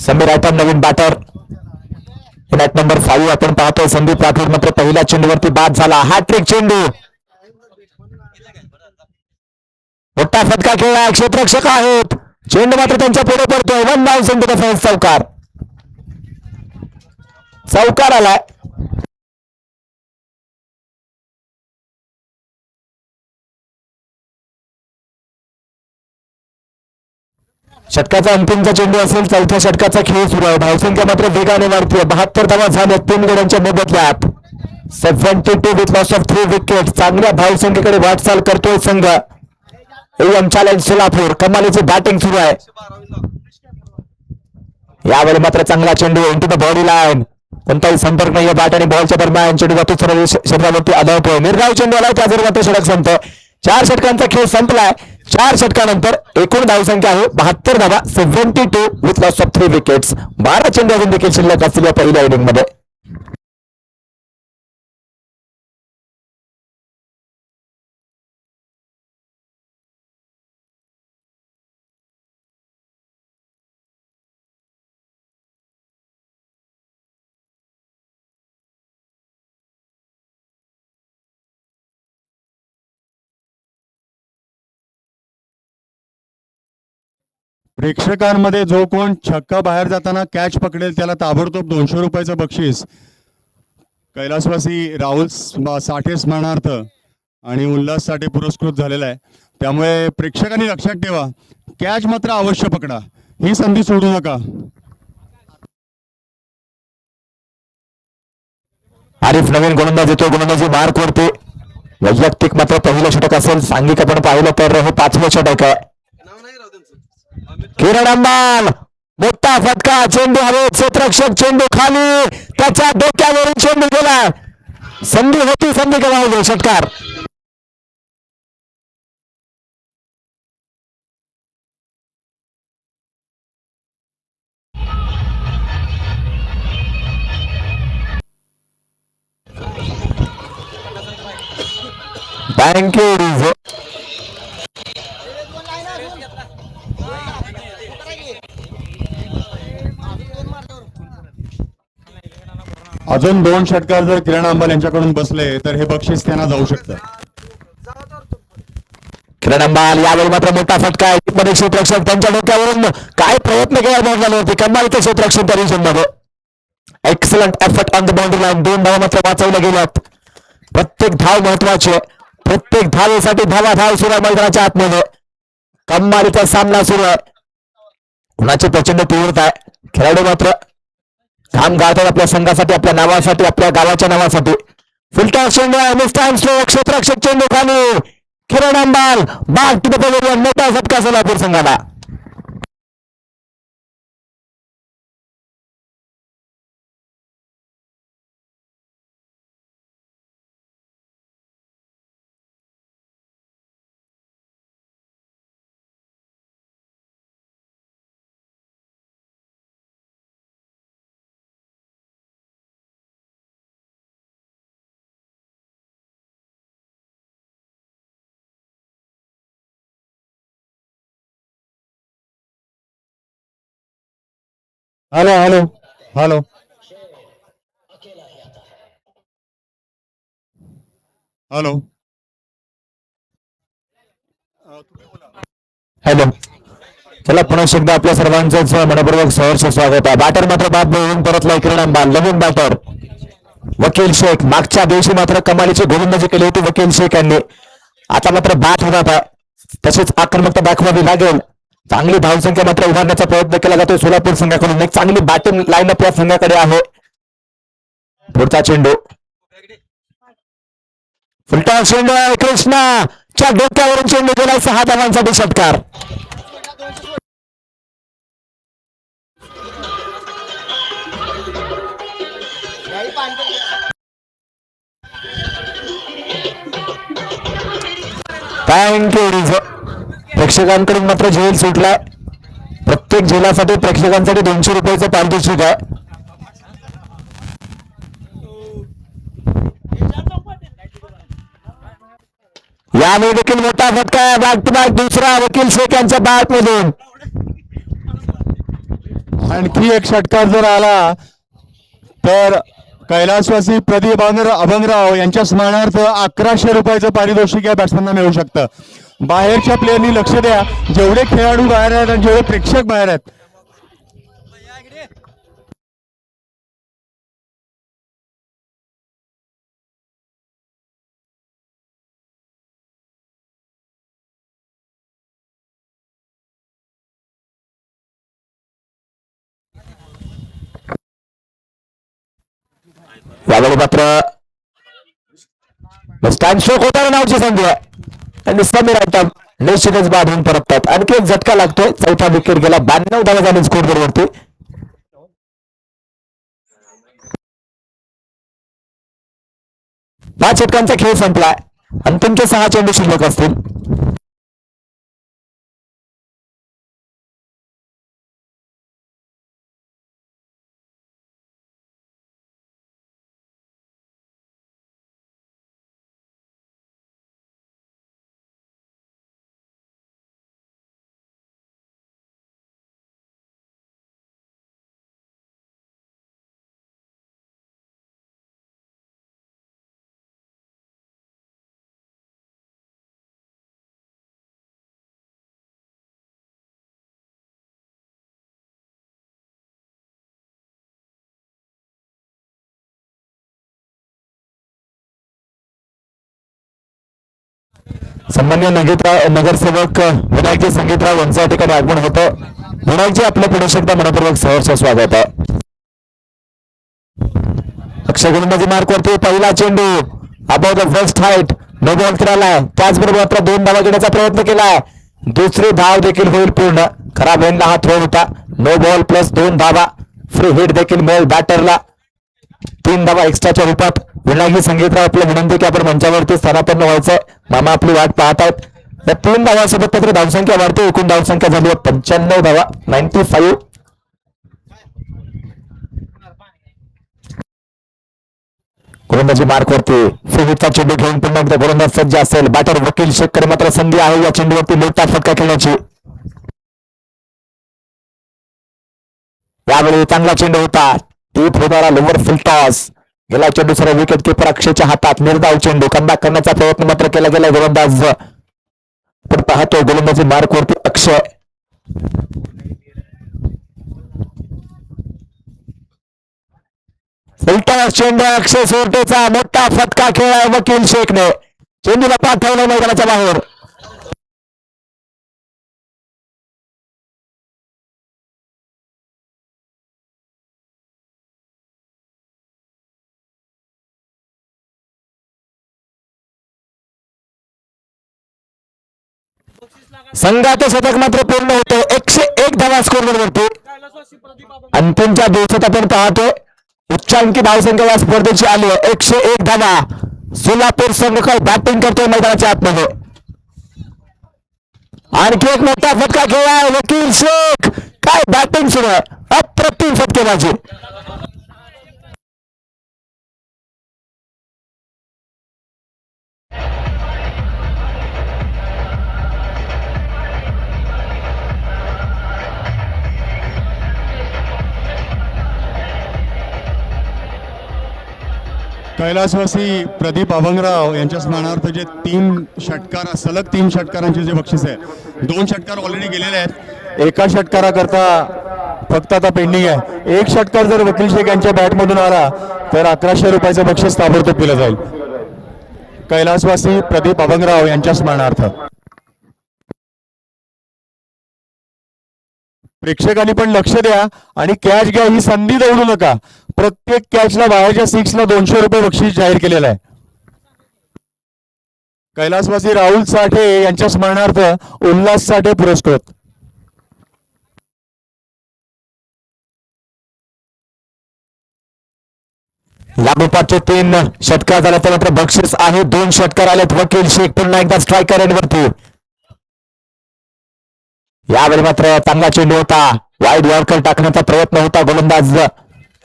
समीर आयटम नवीन बॅटर. मॅच नंबर 5 आपण पाहतोय. संदीप राठोड मात्र पहिल्या चेंडूवरती बाद झाला. हॅट्रिक चेंडू. मोठा फटका खेळला. क्षेत्ररक्षक आहेत. चेंडू मात्र त्यांच्या पुढे पडतोय. 1 डाऊन सेंटर डिफेन्स. चौकार. चौकार आलाय. षटकाचा अंतिमचा चेंडू असेल. चौथ्या षटकाचा खेळ सुरू आहे. धावसंख्या मात्र वेगाने वाढते. 72 धावा झाल्या 3 गड्यांच्या मोबदल्यात. 72 विथ लॉस ऑफ 3 विकेट. चांगल्या धावसंख्येकडे वाटचाल करतोय संघ. M challenge Solapur. कमालीची बॅटिंग सुरू आहे. यावेळी मात्र चांगला चेंडू इंटू द बॉडी लाईन. कोणताही संपर्क नाही बॅट आणि बॉलच्या दरम्यान. चेंडू जातो सरळ शरीरावरती आदळतोय. निर्धाव चेंडू आलाय. त्यावर मात्र षटक संपतोय. 4 षटकांचा खेळ संपलाय. 4 षटकानंतर एकूण धावसंख्या आहे 72 धावा. 72 विथ लॉस ऑफ 3 विकेट्स. 12 चेंडू अजून देखील शिल्लक असतील या पहिल्या इनिंग मध्ये. प्रेक्षकांमध्ये जो कोण छक्का बाहेर जाताना कॅच पकडेल त्याला ताबडतोब 200 रुपयाचं बक्षीस कैलासवासी राहुल साठे स्मरणार्थ आणि उल्हास साठे पुरस्कृत झालेला आहे. त्यामुळे प्रेक्षकांनी लक्षात ठेवा, कॅच मात्र अवश्य पकडा. ही संधी सोडू नका. आरिफ नवीन गोलंदाज येतो. गोलंदाजी मार्क वरती. वैयक्तिक मात्र पहिलं षटक असेल. सांघिक आपण पाहिलं तर हे 5वं षटक आहे. किरण अंबाल. मोठा फटका. चेंडू हवेत. क्षेत्ररक्षक चेंडू खाली. त्याच्या डोक्यावरून चेंडू गेला. संधी होती. संधी गमावली. षटकार. Thank you DJ. अजून 2 षटकार जर किरण अंबाल यांच्याकडून बसले तर हे बक्षीस त्यांना जाऊ शकतं. किरण अंबाल यावेळी मात्र मोठा फटका आहे. मध्ये क्षेत्ररक्षक त्यांच्या डोक्यावरून काय प्रयत्न केला बॉलवरती. कमालीचं क्षेत्ररक्षण पोझिशन मध्ये. Excellent effort on the boundary line. 2 धावा मात्र वाचवल्या गेल्यात. प्रत्येक धाव महत्वाची आहे. प्रत्येक धावेसाठी धावा धाव सुरू मैदानाच्या आतमध्ये. कमालीचा सामना सुरू आहे. उन्हाची प्रचंड तीव्रता आहे. खेळाडू मात्र घाम गाळतात आपल्या संघासाठी, आपल्या नावासाठी, आपल्या गावाच्या नावासाठी. फुलटॉस चेंडू आहे. मिस्टाईम स्ट्रोक, क्षेत्ररक्षक चेंडू खाली. Kiran Ambal back to the pavilion. मोठा फटका सोलापूर संघाला. Hello hello hello hello. Hello. चला पुन्हा एकदा आपल्या सर्वांचंच मनपूर्वक सहर्ष स्वागत आहे. बॅटर मात्र बाद मिळवून परतलाय किरण अंबाल. नवीन बॅटर वकील शेख. मागच्या दिवशी मात्र कमालीची गोलंदाजी केली होती वकील शेख यांनी. आता मात्र बॅट होतात आहे. तसेच आक्रमकता दाखवावी लागेल. चांगली धावसंख्या मात्र उभारण्याचा प्रयत्न केला जातोय सोलापूर संघाकडून. एक चांगली बॅटिंग लाईनअप या संघाकडे आहे. पुढचा चेंडू फुलटॉस चेंडू आहे. कृष्णाच्या डोक्यावरून चेंडू गेला. 6 धावांसाठी षटकार. थँक्यू. प्रेक्षकांकडून मात्र झेल सुटलाय. प्रत्येक झेलासाठी प्रेक्षकांसाठी 200 रुपयाचं पारितोषिक आहे. यावेळी देखील मोठा फटका आहे. बॅक टू बॅक दुसरा वकील शेख यांच्या बॅट मधून. आणखी एक षटकार जर आला तर कैलासवासी प्रदीप अभंगराव यांच्या स्मरणार्थ 1100 रुपयाचं पारितोषिक या बॅट्समॅनना मिळू शकतं. बाहेरच्या प्लेयरनी लक्ष द्या. जेवढे खेळाडू बाहेर आहेत आणि जेवढे प्रेक्षक बाहेर आहेत, यावेळी मात्र स्टँड स्ट्रोक होताना नावची संधी आहे आणि समीर आयटम निश्चितच बाद होऊन परततात. आणखी एक झटका लागतोय. चौथा विकेट गेला. 92 धावा झाली स्कोर वरती. 5 षटकांचा खेळ संपलाय. अंतिमचे 6 चेंडू शिल्लक असतील. सन्मान्य नगरसेवक विनायकजी संगीतराव यांचं या ठिकाणी आगमन होतं. विनायकजी आपल्या पुढे एकदा मनपूर्वक सहर्ष स्वागत आहे. अक्षय गोलंदाजी मार्क वरती पहिला चेंडू above the first height. No ball केलाय. त्याचबरोबर मात्र 2 धावा घेण्याचा प्रयत्न केलाय. दुसरी धाव देखील होईल पूर्ण. खराब एंडला हा थ्रो होता. नो बॉल प्लस 2 धावा. फ्री हिट देखील मिळेल बॅटरला. 3 धावा एक्स्ट्राच्या रूपात. विनायकजी संगीतराव आपल्या विनंती की आपण मंचावरती स्थानापन्न व्हायचंय. मामा आपली वाट पाहत आहेत. या 3 धावांसोबत मात्र धावसंख्या वाढते. एकूण धावसंख्या झाली 95 धावा. 95. गोलंदाजी मार्क वरती फ्रीहिटचा चेंडू घेऊन पुन्हा एकदा गोलंदाज सज्ज असेल. बॅटर वकील शेखकडे मात्र संधी आहे या चेंडूवरती मोठा फटका खेळण्याची. यावेळी चांगला चेंडू होता. टीप होणारा लोवर फुल टॉस. गेला चेंडू सर्व विकेट किपर अक्षयच्या हातात. निर्धाव चेंडू. कमबॅक करण्याचा प्रयत्न मात्र केला गेला गोलंदाज. पण पाहतो गोलंदाजी मार्क वरती अक्षय. फुलटॉस चेंडू अक्षय सोरटेचा मोठा फटका खेळाय वकील शेखने. चेंडूला पाठवलं मैदानाच्या बाहेर. संघाचं शतक मात्र पूर्ण होतं. 101 धावा स्कोरवरती अंतिमच्या दिवसात आपण पाहतोय उच्चांकी धावसंख्या या स्पर्धेची आली आहे. 101 धावा. सोलापूर संघ काय बॅटिंग करतोय मैदानाच्या आतमध्ये. आणखी एक मोठा फटका खेळला वकील शेख. काय बॅटिंग सुरू आहे. अप्रतिम फटकेबाजी. कैलासवासी प्रदीप अभंगराव यांच्या स्मरणार्थ जे सलग तीन षटकारांचे जे बक्षीस आहे, 2 षटकार ऑलरेडी गेलेले आहेत. एका षटकाराकरता फक्त आता पेंडिंग आहे. एक षटकार जर वकील शेख यांच्या बॅटमधून आला तर 1100 रुपयाचं बक्षीस ताबडतोब दिलं जाईल. कैलासवासी प्रदीप अभंगराव यांच्या स्मरणार्थ. प्रेक्षकांनी पण लक्ष द्या आणि कॅच घ्या. ही संधी दवडू नका. प्रत्येक कॅचला बाहेरच्या 6ला 200 रुपये बक्षीस जाहीर केलेलं आहे. कैलासवासी राहुल साठे यांच्या स्मरणार्थ उल्हास साठे पुरस्कृत. लागोपाठचे 3 षटकार झाले तर मात्र बक्षीस आहे. 2 षटकार आलेत. वकील शेख पुन्हा एकदा स्ट्रायकर एंडवरती. यावेळी मात्र चांगला चेंडू होता. वाईड यॉर्कर टाकण्याचा प्रयत्न होता गोलंदाज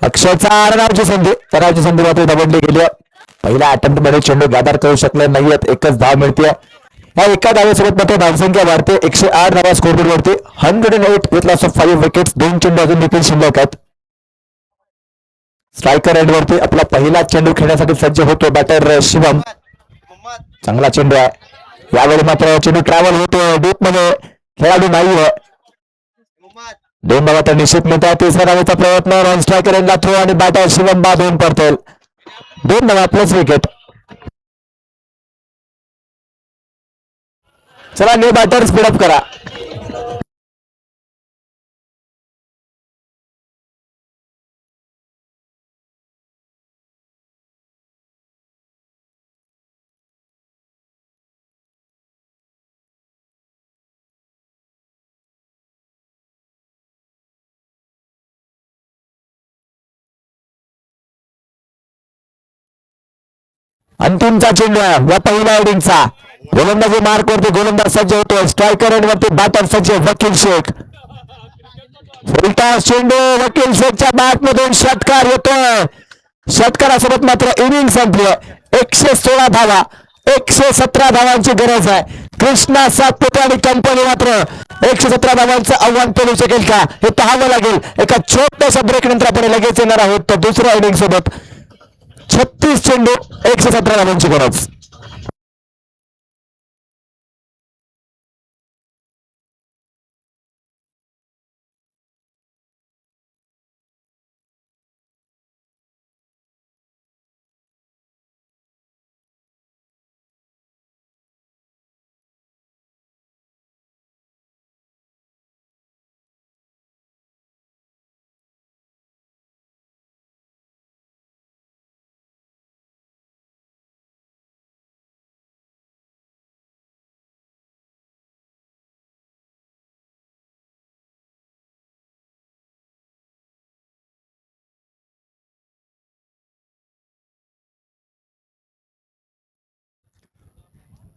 अक्षयचा. रनावची संधी मात्र दबडली गेली. पहिल्या अटेम्प्ट मध्ये चेंडू गॅदर करू शकले नाहीयेत. एकच धाव मिळते. या एका धावेसोबत मात्र धावसंख्या वाढते. 108 धावा स्कोरबोर्ड वरती. 108 विथ लॉस ऑफ 5 विकेट्स. 2 चेंडू अजून देखील शिल्लक आहेत. स्ट्रायकर एंड वरती आपला पहिला चेंडू खेळण्यासाठी सज्ज होतो बॅटर शिवम. चांगला चेंडू आहे. यावेळी मात्र चेंडू ट्रॅव्हल होतो डीप मध्ये. खेळाडू नाही आहे. 2 धावा तर निश्चित मिळतात. तिसऱ्या धावेचा प्रयत्न. रन स्ट्रायकर एंडला थ्रो आणि बॅटर शिवम बाद होऊन पडतील. 2 धावा प्लस विकेट. चला न्यू बॅटर स्पीडअप करा. अंतिमचा चेंडू आहे या पहिल्या इनिंगचा. गोलंदाजी मार्क वरती गोलंदाज सज्ज होतो. स्ट्रायकर एंड वरती बॅटर सज्ज वकील शेख. फुलटा चेंडू वकील शेखच्या बॅट मधून षटकार येतोय. षटकारासोबत मात्र इनिंग संपली. 116 धावा. 117 धावांची गरज आहे. कृष्णा सातपुते आणि कंपनी मात्र 117 धावांचं आव्हान पेलू शकेल का हे पाहावं लागेल. एका छोट्याशा ब्रेक नंतर आपण लगेच येणार आहोत. तर दुसऱ्या इनिंग सोबत 36 चेंडू 117 धावांची गरज.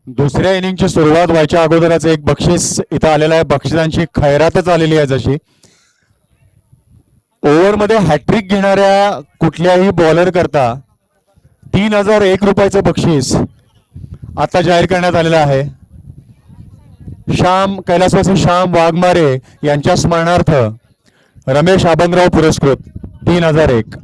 दुसऱ्या इनिंगची सुरुवात व्हायच्या अगोदरच एक बक्षीस इथं आलेलं आहे. बक्षिसांची खैरातच आलेली आहे. जशी ओव्हरमध्ये हॅट्रिक घेणाऱ्या कुठल्याही बॉलर करता 3001 रुपयाचं बक्षीस आता जाहीर करण्यात आलेलं आहे. कैलासवासी श्याम वाघमारे यांच्या स्मरणार्थ रमेश अभंगराव पुरस्कृत 3001.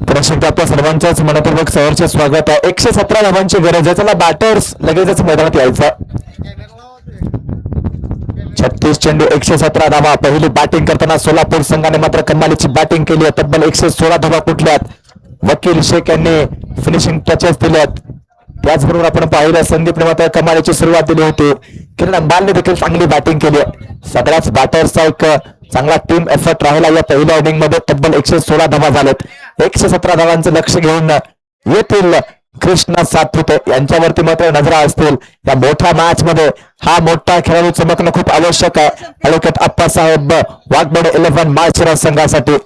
पुन्हा एकदा आपल्या सर्वांचंच मनपूर्वक सहर्ष स्वागत आहे. 117 धावांची गरज आहे. चला बॅटर्स लगेचच मैदानात यायचं. 36 चेंडू 117 धावा. पहिली बॅटिंग करताना सोलापूर संघाने मात्र कमालीची बॅटिंग केली आहे. तब्बल 116 धावा कुठल्यात. वकील शेख यांनी फिनिशिंग टचेस दिल्यात. त्याचबरोबर आपण पाहिलं संदीपने मात्र कमालीची सुरुवात दिली होती. किरण अंबालने देखील चांगली बॅटिंग केली आहे. सगळ्याच बॅटर्सचा एक चांगला टीम एफर्ट राहिला या पहिल्या इनिंग मध्ये. तब्बल 116 धावा झालेत. 117 धावांचं लक्ष घेऊन येतील कृष्णा सातपुते यांच्यावरती मात्र नजरा असतील. या मोठ्या मॅच मध्ये हा मोठा खेळाडू चमकणं खूप आवश्यक आहे. ॲडव्होकेट अप्पासाहेब वाघमोडे 11 माळशिरस संघासाठी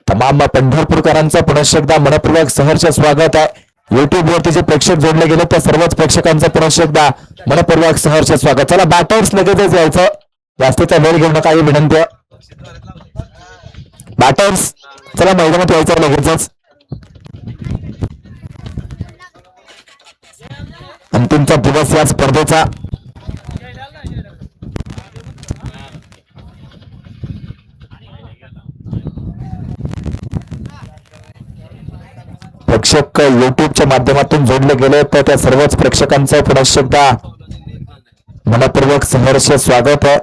तमाम पंढरपूरकरांचं पुनश्च एकदा मनपूर्वक सहर्ष स्वागत आहे. युट्यूब वरती जे प्रेक्षक जोडले गेले त्या सर्वच प्रेक्षकांचं पुनश्च एकदा मनपूर्वक सहर्ष स्वागत. चला बॅटर्स लगेचच यायचं. जास्तीचा वेळ घेऊ नका ही विनंती आहे. बॅटर्स चला मैदानात यायचं लगेचच. अंतिमचा दिवस या स्पर्धेचा. प्रेक्षक युट्यूबच्या माध्यमातून जोडले गेले तर त्या सर्वच प्रेक्षकांचं पुनश्च एकदा मनपूर्वक सहर्ष स्वागत आहे.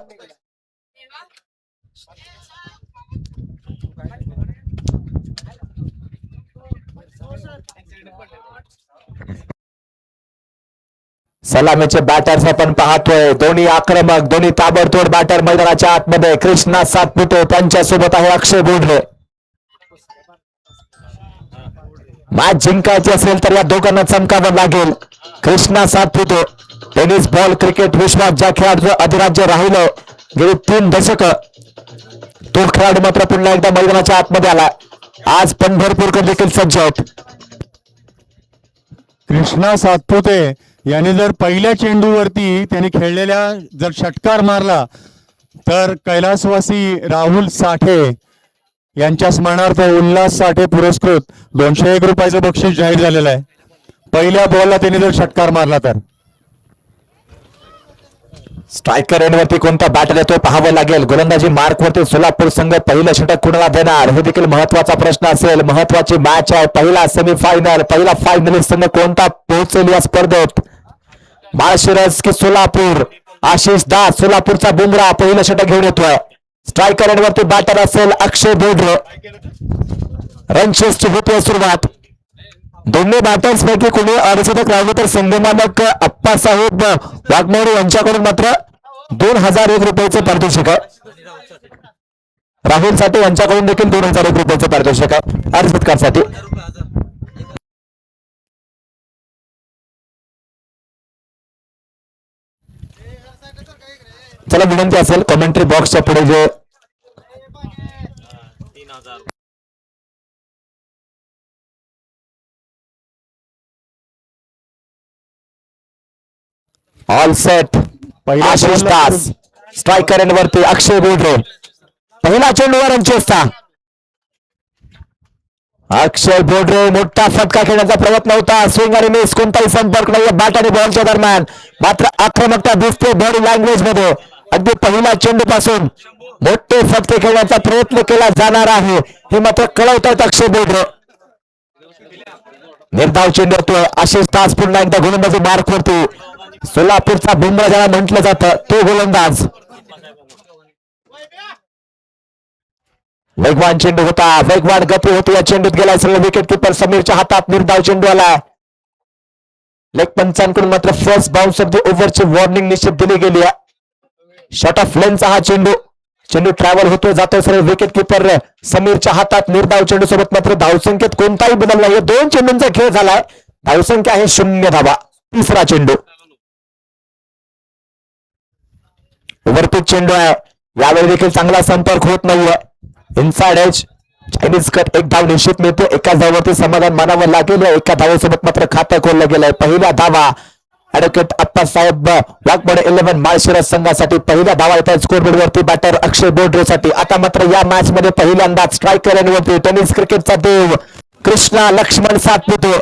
सलामीचे बॅटर्स आपण पाहतोय. दोन्ही आक्रमक, दोन्ही ताबडतोड बॅटर मैदानाच्या आतमध्ये. कृष्णा सातपुते त्यांच्यासोबत आहे अक्षय बोडरे. मॅच जिंकायची असेल तर या दोघांना चमकावं लागेल. Krishna Satpute tennis ball cricket विश्वात ज्या खेळाडूचं अधिराज्य राहिलं गेली 3 दशक तो खेळाडू मात्र पुन्हा एकदा मैदानाच्या आतमध्ये आला. आज पंढरपूरकर देखील सज्ज आहेत. कृष्णा सातपुते याने जर पहिल्या चेंडूवरती त्याने खेळलेल्या जर षटकार मारला तर कैलासवासी राहुल साठे यांच्या स्मरणार्थ उल्हास साठे पुरस्कृत 201 रुपयाचं बक्षीस जाहीर झालेलं आहे. पहिल्या बॉलला त्याने जर षटकार मारला तर. स्ट्रायकर एंडवरती कोणता बॅटर येतोय पाहावं लागेल. गोलंदाजी मार्कवरती सोलापूर संघ पहिलं षटक कुणाला देणार हे देखील महत्वाचा प्रश्न असेल. महत्वाची मॅच आहे. पहिला सेमीफायनल, पहिला फायनलिस्ट संघ कोणता पोहोचेल या स्पर्धेत. माळशिरस की सोलापूर. आशिष दास सोलापूरचा बुमरा पहिलं षटक घेऊन येतोय. स्ट्रायकर एंडवरती बॅटर असेल अक्षय बोडरे. रनचेसची होती सुरुवात. दोन्ही बॅटर्स पैकी कोणी अर्धशतक राहिलं तर संघमालक अप्पासाहेब वाघमोडे यांच्याकडून मात्र 2001 रुपयाचे पारितोषिक आहे. राहुल साठे यांच्याकडून देखील 2001 रुपयाचे पारितोषिक आहे अर्धशतकासाठी. चला विनंती असेल कमेंट्री बॉक्सच्या पुढे जे all set. Ashish Das striker एंडवरती अक्षय बोडरे. पहिला चेंडूवर रनचेसचा. अक्षय बोडरे मोठा फटका खेळण्याचा प्रयत्न होता. स्विंग आणि मिस कोणताही संपर्क नाही बॅट आणि बॉलच्या दरम्यान. मात्र आक्रमकता दिसते बॉडी लँग्वेज मध्ये. अगदी पहिला चेंडू पासून मोठे फटके खेळण्याचा प्रयत्न केला जाणार आहे हे मात्र कळवतात अक्षय बोडरे. निर्धाव चेंडू येतोय. आशिष दास पुन्हा एकदा गोलंदाजी मार्कवरती. सोलापूरचा बुमरा ज्याला म्हटलं जातं तो गोलंदाज. वेगवान चेंडू होता. वेगवान गती होती या चेंडूत. गेला सर्व विकेट किपर समीरच्या हातात निर्धाव चेंडू आला. लेग पंचांकडून मात्र फर्स्ट बाउन्स ऑफ द ओव्हरची वॉर्निंग निश्चित दिली गेली आहे. शॉर्ट ऑफ लेनचा हा चेंडू ट्रॅव्हल होतोय जातोय सर्व विकेट किपर समीरच्या हातात. निर्धाव चेंडू सोबत मात्र धावसंख्येत कोणताही बदल नाही. 2 चेंडूंचा खेळ झालाय. धावसंख्या आहे 0 धावा. तिसरा चेंडू ओव्हरपिच चेंडू आहे. यावेळी देखील चांगला संपर्क होत नाहीये. Inside edge Chinese cut. एक धाव निश्चित मिळते. एका धावावरती समाधान मानावं लागेल. एका धावेसोबत मात्र खातं खोललं गेलंय. पहिला धावा ॲडव्होकेट अप्पासाहेब वाघमोडे 11 माळशिरस संघासाठी. पहिल्या धावा येत आहेत स्कोरबोर्ड वरती बॅटर अक्षय बोडरे साठी. आता मात्र या मॅच मध्ये पहिल्यांदाच स्ट्रायकर एंडवरती टेनिस क्रिकेटचा देव कृष्णा लक्ष्मण सातपुते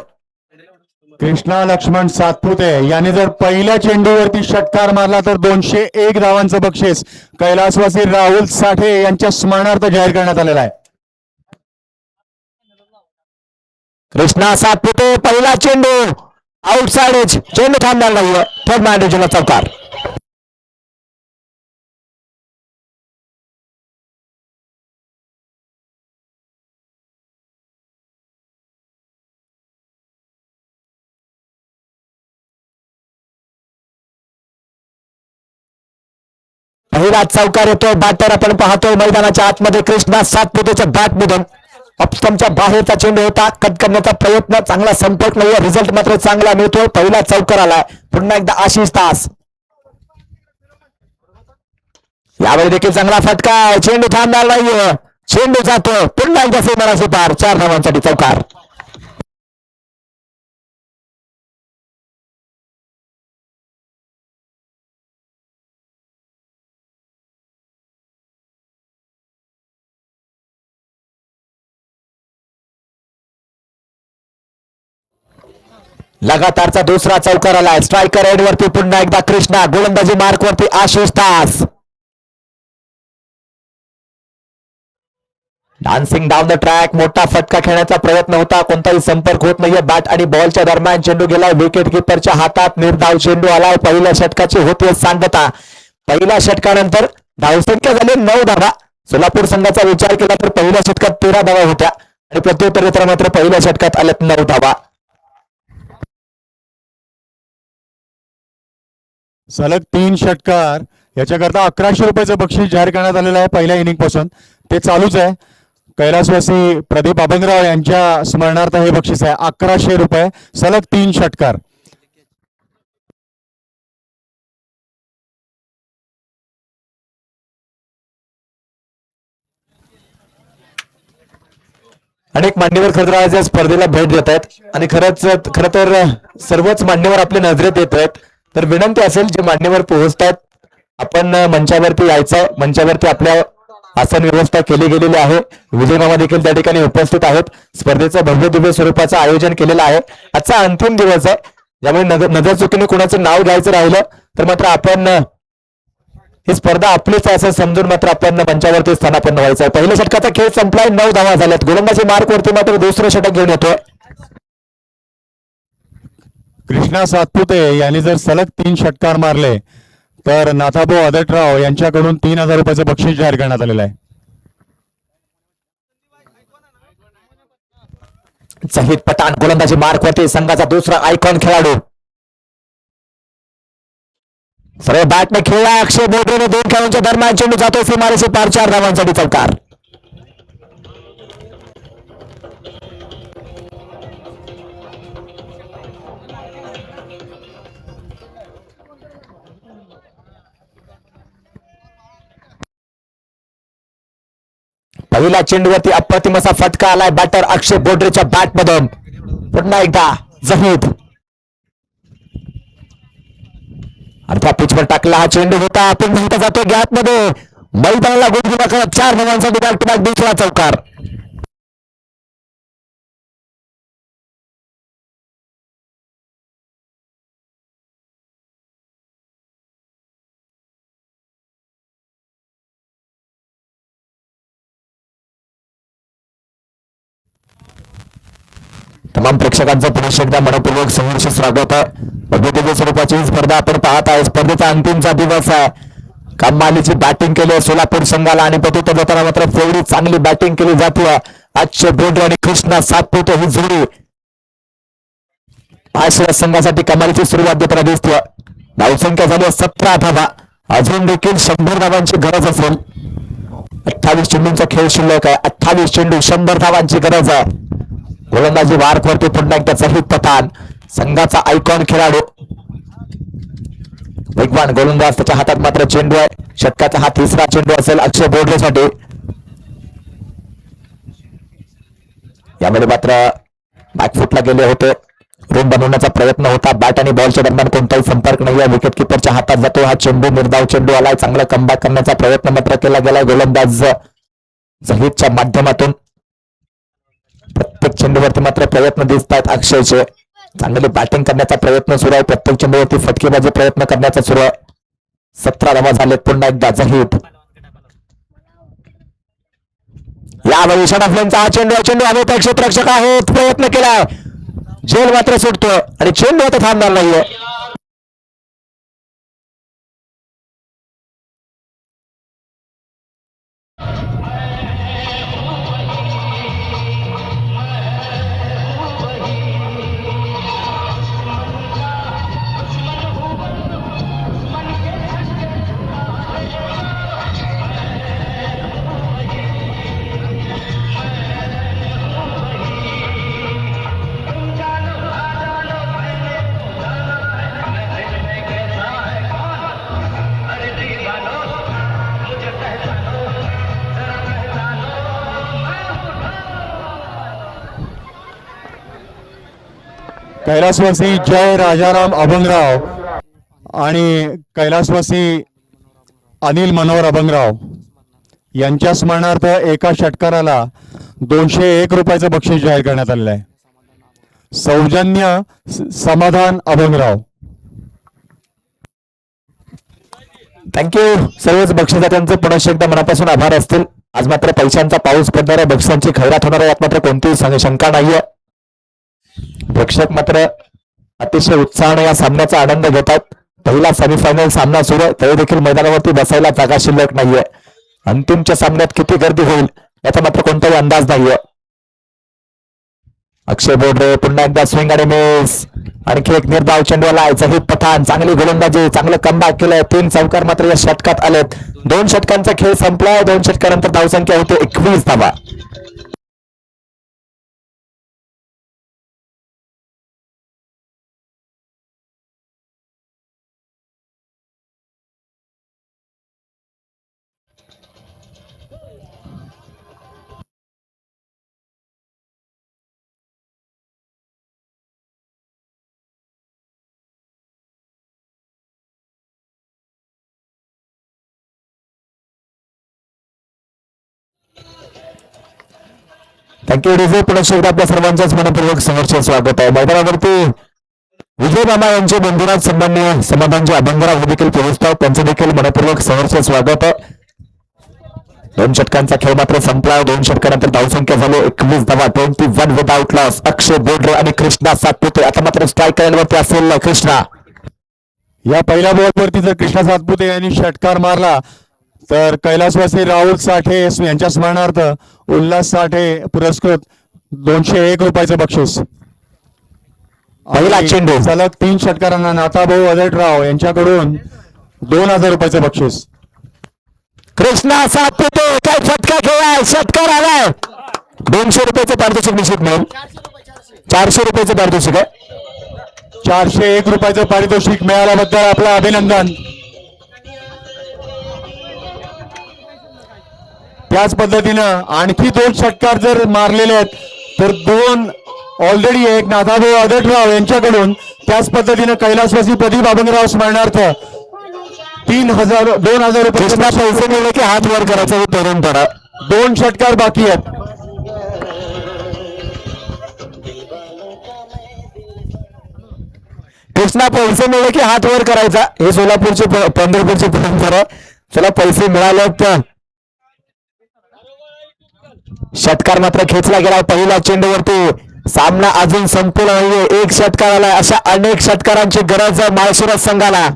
कृष्णा लक्ष्मण सातपुते याने जर पहिल्या चेंडूवरती षटकार मारला तर 201 धावांचं बक्षीस कैलासवासी राहुल साठे यांच्या स्मरणार्थ जाहीर करण्यात आलेलं आहे. कृष्णा सातपुते पहिला चेंडू आउटसाइड एज, चेंडू थांबणार नाहीये. थर्ड मॅनेजरला चौकार. पहिला चौकार येतोय. बॅटर आपण पाहतोय मैदानाच्या आतमध्ये कृष्णा सातपुतेच्या बॅट मधून ऑफस्टमच्या बाहेरचा चेंडू होता. कट करण्याचा प्रयत्न, चांगला संपर्क नाहीये. रिझल्ट मात्र चांगला मिळतोय. पहिला चौकार आलाय. पुन्हा एकदा आशिष तास. यावेळी देखील चांगला फटका आहे. चेंडू थांबणार नाहीये. चेंडू जातो पुन्हा एकदा सीमाराशी पार. 4 धावांसाठी चौकार. लगातारचा दुसरा चौकार आलाय. स्ट्रायकर एड वरती पुन्हा एकदा कृष्णा. गोलंदाजी मार्क वरती आशिष तास. Dancing down the track. मोठा फटका खेळण्याचा प्रयत्न होता. कोणताही संपर्क होत नाहीये. बॅट आणि बॉलच्या दरम्यान चेंडू गेलाय. विकेट किपरच्या हातात. निर्धाव चेंडू आलाय. पहिल्या षटकाची होती सांगता. पहिल्या षटकानंतर धावसंख्या झाली 9 धावा. सोलापूर संघाचा विचार केला तर पहिल्या षटकात 13 धावा होत्या आणि प्रत्युत्तर मात्र पहिल्या षटकात आल्यात 9 धावा. सलग 3 षटकार याच्याकरता 1100 रुपयाचं बक्षीस जाहीर करण्यात आलेलं आहे. पहिल्या इनिंग पासून ते चालूच आहे. कैलासवासी प्रदीप अभंगराव यांच्या स्मरणार्थ हे बक्षीस आहे. 1100 रुपये सलग 3 षटकार. अनेक मान्यवर खरंतर स्पर्धेला भेट देत आहेत आणि खरं तर सर्वच मान्यवर आपल्या नजरेत येत आहेत. तर विनंती असेल जे मान्यवर पोहोचतात आपण मंचावरती यायचं. मंचावरती आपल्या आसन व्यवस्था केली गेलेली आहे. विजय मामा देखील त्या ठिकाणी उपस्थित आहेत. स्पर्धेचं भव्य दिव्य स्वरूपाचं आयोजन केलेलं आहे. आजचा अंतिम दिवस आहे. त्यामुळे नजर चुकीने कुणाचं नाव घ्यायचं राहिलं तर मात्र आपण ही स्पर्धा आपलीच आहे असं समजून मात्र आपण मंचावरती स्थानापन्न व्हायचं आहे. पहिल्या षटकाचा खेळ संपलाय. 9 धावा झाल्यात. गोलंदाजी मार्क वरती मात्र दुसरं षटक घेऊन येतोय. कृष्णा सातपुते यांनी जर सलग 3 षटकार मारले तर नाथाभाऊ आदटराव यांच्याकडून 3000 रुपयाचं बक्षीस जाहीर करण्यात आलेलं आहे. शहीद पठाण गोलंदाजी मार्क वरती संघाचा दुसरा आयकॉन खेळाडू. सरळ बॅटने खेळला. अक्षय बोगरेने 2 खेळाडूंच्या दरम्यान चेंडू जातो सीमारेषे पार. 4 धावांसाठी चौकार. पहिल्या चेंडूवरती अप्रतिम असा फटका आलाय. बॅटर अक्षय बोडरेच्या बॅट मधून. पुन्हा एकदा जहीद अर्ध्या पिचवर टाकला हा चेंडू होता. आपण म्हणता जातो गॅप मध्ये. मैदानाला गुडगुडा करत 4 धावांसाठी बॅक टू बॅक दुसरा चौकार. तमाम प्रेक्षकांचं पुन्हा एकदा मनपूर्वक संघर्ष स्वागत आहे. भव्य स्वरूपाची स्पर्धा आपण पाहत आहे. स्पर्धेचा अंतिमचा दिवस आहे. कमालीची बॅटिंग केली आहे सोलापूर संघाला आणि प्रत्युत्तर देताना मात्र एवढी चांगली बॅटिंग केली जाते. अक्षय बोडरे आणि कृष्णा सातपुते ही जोडी आशिया संघासाठी कमालीची सुरुवात देताना दिसते. धावसंख्या झाली 17 धावा. अजून देखील 100 धावांची गरज असेल. 28 चेंडूंचा खेळ शिल्लक आहे. 28 चेंडू 100 धावांची गरज आहे. गोलंदाजी वारकवरती पुन्हा एकदा शहीद पठाण संघाचा आयकॉन खेळाडू. वेगवान गोलंदाज त्याच्या हातात मात्र चेंडू आहे. षटकाचा हा 3रा चेंडू असेल अक्षय बोडरेसाठी. यामध्ये मात्र बॅकफुटला गेले होते. रूम बनवण्याचा प्रयत्न होता. बॅट आणि बॉलच्या दरम्यान कोणताही संपर्क नाही आहे. विकेट किपरच्या हातात जातो हा चेंडू. निर्धाव चेंडू आलाय. चांगला कमबॅक करण्याचा प्रयत्न मात्र केला गेलाय गोलंदाज जहीदच्या माध्यमातून. प्रत्येक चेंडूवरती मात्र प्रयत्न दिसत आहेत अक्षयचे. चांगली बॅटिंग करण्याचा प्रयत्न सुरू आहे. प्रत्येक चेंडूवरती फटकेबाजी प्रयत्न करण्याचा सुरू आहे. 17 धावा झालेत. पुन्हा एकदा झहीट. यावेळी षडाफल्यांचा हा चेंडू हवेत क्षेत्ररक्षक आहेत. प्रयत्न केलाय. झेल मात्र सुटतो आणि चेंडू आता थांबणार नाहीये. कैलासवासी जय राजाराम अभंगराव आणि कैलासवासी अनिल मनोहर अभंगराव यांच्या स्मरणार्थ एका षटकाराला 201 रुपयाचं बक्षीस जाहीर करण्यात आलेलं आहे. सौजन्य समाधान अभंगराव. थँक्यू. सर्वच बक्षिसदात्यांचे पुनश्च एकदा मनापासून आभार असतील. आज मात्र पैशांचा पाऊस पडणार आहे. बक्षिसांची खैरात होणार आहे. यात मात्र कोणतीही शंका नाहीये. प्रेक्षक मात्र अतिशय उत्साहाने या सामन्याचा आनंद घेतात. पहिला सेमीफायनल सामना सुरू आहे. तरी देखील मैदानावरती बसायला जागा शिल्लक नाहीये. अंतिमच्या सामन्यात किती गर्दी होईल याचा मात्र कोणताही अंदाज नाहीये. अक्षय बोडरे पुन्हा एकदा स्विंग आणि मिस. आणखी एक निर्धाव चेंडूला झहीर पठाण. चांगली गोलंदाजी, चांगलं कमबॅक केलंय. 3 चौकार मात्र या षटकात आलेत. 2 षटकांचा खेळ संपलाय. 2 षटकानंतर धावसंख्या होते 21 धावा. Thank you DJ. पुन्हा एकदा आपल्या सर्वांच्याच मनपूर्वक सहर्ष स्वागत आहे. मैदानावरती विजय मामा यांचे बंधुराज सन्मान्य समाधानचे अभंगराव देखील पोहोचतात. त्यांचं देखील मनपूर्वक सहर्ष स्वागत आहे. 2 षटकांचा खेळ मात्र संपला. 2 षटकानंतर धावसंख्या झाली 21 धावा. 21 विदाउट लॉस. अक्षय बोडरे आणि कृष्णा सातपुते. आता मात्र स्ट्राईक करायलावरती असेल कृष्णा. या पहिल्या बॉलवरती जर कृष्णा सातपुते यांनी षटकार मारला तर कैलासवासी राहुल साठे यांच्या स्मरणार्थ उल्हास साठे पुरस्कृत 201 रुपयाचं बक्षीस. पहिला चेंडू. सलग 3 षटकारांना नाथाभाऊ अदटराव यांच्याकडून 2000 रुपयाचं बक्षीस. कृष्णा सातपुते काय फटका खेळाय. षटकार आलाय. 200 रुपयाचं पारितोषिक निश्चित मिळेल. 400 रुपयाचं पारितोषिक आहे. 401 रुपयाचं पारितोषिक मिळाल्याबद्दल आपलं अभिनंदन. त्याच पद्धतीनं आणखी 2 षटकार जर मारलेले आहेत तर 2 ऑलरेडी एक नाथाभाऊ अदटराव यांच्याकडून. त्याच पद्धतीनं कैलासवासी प्रदीप अभंगराव स्मरणार्थ 2000 रुपये. कृष्णा पैसे मिळले की हात वर करायचा ही परंपरा. 2 षटकार बाकी आहेत. कृष्णा पैसे मिळले की हात वर करायचा. हे सोलापूरची पंढरपूरची परंपरा आहे. चला पैसे मिळाले तर षटकार मात्र खेचला गेला. पहिल्या चेंडूवरती सामना अजून संपला नाहीये. 1 षटकार आलाय. अशा अनेक षटकारांची गरज आहे माळशिरस संघाला.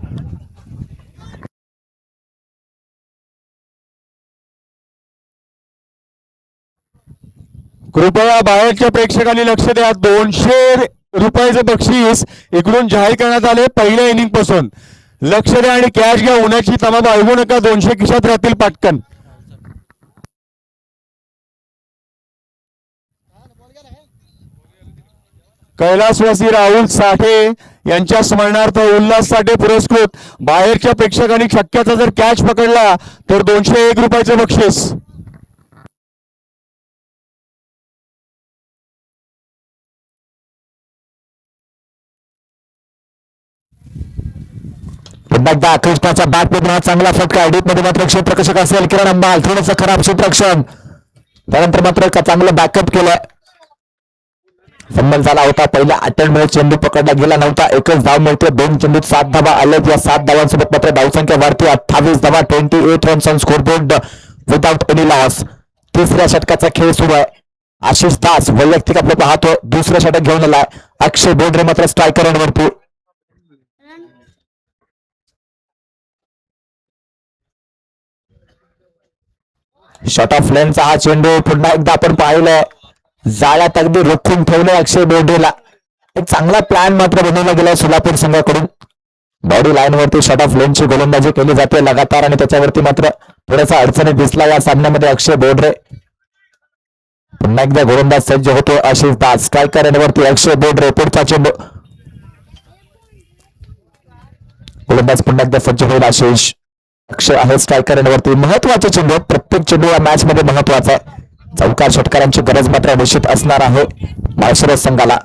कृपया बाहेरच्या प्रेक्षकांनी लक्ष द्या. 200 रुपयाचं बक्षीस इकडून जाहीर करण्यात आले पहिल्या इनिंग पासून. लक्ष द्या आणि कॅश घ्या. उन्हाची तमा बाळगू नका. 200 खिशात राहतील पटकन. कैलासवासी राहुल साठे यांच्या स्मरणार्थ उल्हास साठे पुरस्कृत बाहेरच्या प्रेक्षकांनी शक्यता जर कॅच पकडला तर 201 रुपयाचं बक्षीस. पुन्हा एकदा कृष्णाच्या बॅट मध्ये चांगला फटका. डीप मध्ये मात्र क्षेत्ररक्षक असेल किरण अंबाल. थोडंसं खराब क्षेत्ररक्षण. त्यानंतर मात्र चांगलं बॅकअप केलंय. फंबल झाला होता. पहिल्या अटेम्प्ट मध्ये चेंडू पकडला गेला नव्हता. एकच धाव मिळते. 2 चेंडूत 7 धावा आल्यात. या 7 धावांसोबत मात्र धावसंख्या वाढते. 28 धावा, 28 runs on scoreboard without any loss. तिसऱ्या षटकाचा खेळ सुरू आहे. आशिष दास वैयक्तिक आपलं पाहतो. दुसरं षटक घेऊन आलाय. अक्षय बोडरे मात्र स्ट्रायकर वरती. शॉट ऑफ लेनचा हा चेंडू पुन्हा एकदा आपण पाहिलं. जाळ्यात अगदी रोखून ठेवलं अक्षय बोर्डेला. एक चांगला प्लॅन मात्र बनवला गेला सोलापूर संघाकडून. बॉडी लाईन वरती शॉट ऑफ लेनची गोलंदाजी केली जाते लगातार आणि त्याच्यावरती मात्र थोडासा अडचणी दिसला या सामन्यामध्ये अक्षय बोर्डे. पुन्हा एकदा गोलंदाज सज्ज होतो आशिष दास. स्ट्रायकर वरती अक्षय बोर्डे. पुढचा चेंडू गोलंदाज पुन्हा एकदा सज्ज होईल आशिष. अक्षय आहे स्ट्रायकर वरती. महत्वाचे चेंडू. प्रत्येक चेंडू या मॅच मध्ये महत्वाचा आहे. चौकार षटकारांची गरज मात्र निश्चित असणार आहे माळशिरस संघाला.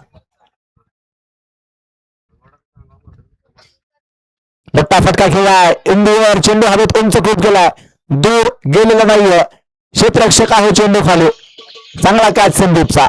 मोठा फटका खेळलाय. इंदूवर चेंडू हवेत उंच खूप गेलाय. दूर गेलेला नाहीये. क्षेत्ररक्षक आहे चेंडू खाली. चांगला कॅच संदीपचा.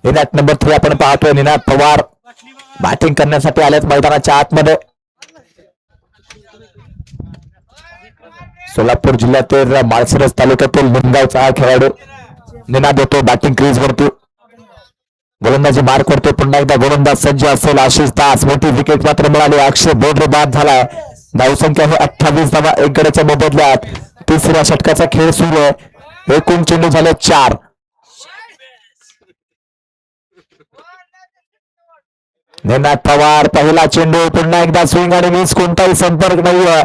निनाद नंबर 3 आपण पाहतोय. निनाद पवार बॅटिंग करण्यासाठी आलेत मैदानाच्या आतमध्ये. सोलापूर जिल्ह्यातील माळशिरस तालुक्यातील निमगावचा हा खेळाडू निनाद होतो बॅटिंग क्रीज वरती. गोलंदाजी मार्क करतो. पुन्हा एकदा गोलंदाज सज्ज असेल आशिष दास. मोठी विकेट मात्र मिळाली. अक्षय बोर्डे बाद झालाय. धावसंख्या आहे 28 धावा 1 गड्याच्या मोबदल्यात. तिसऱ्या षटकाचा खेळ सुरू आहे. एकूण चेंडू झाले 4. निनाद पवार पहिला चेंडू. पुन्हा एकदा स्विंग आणि मिस. कोणताही संपर्क नाहीये.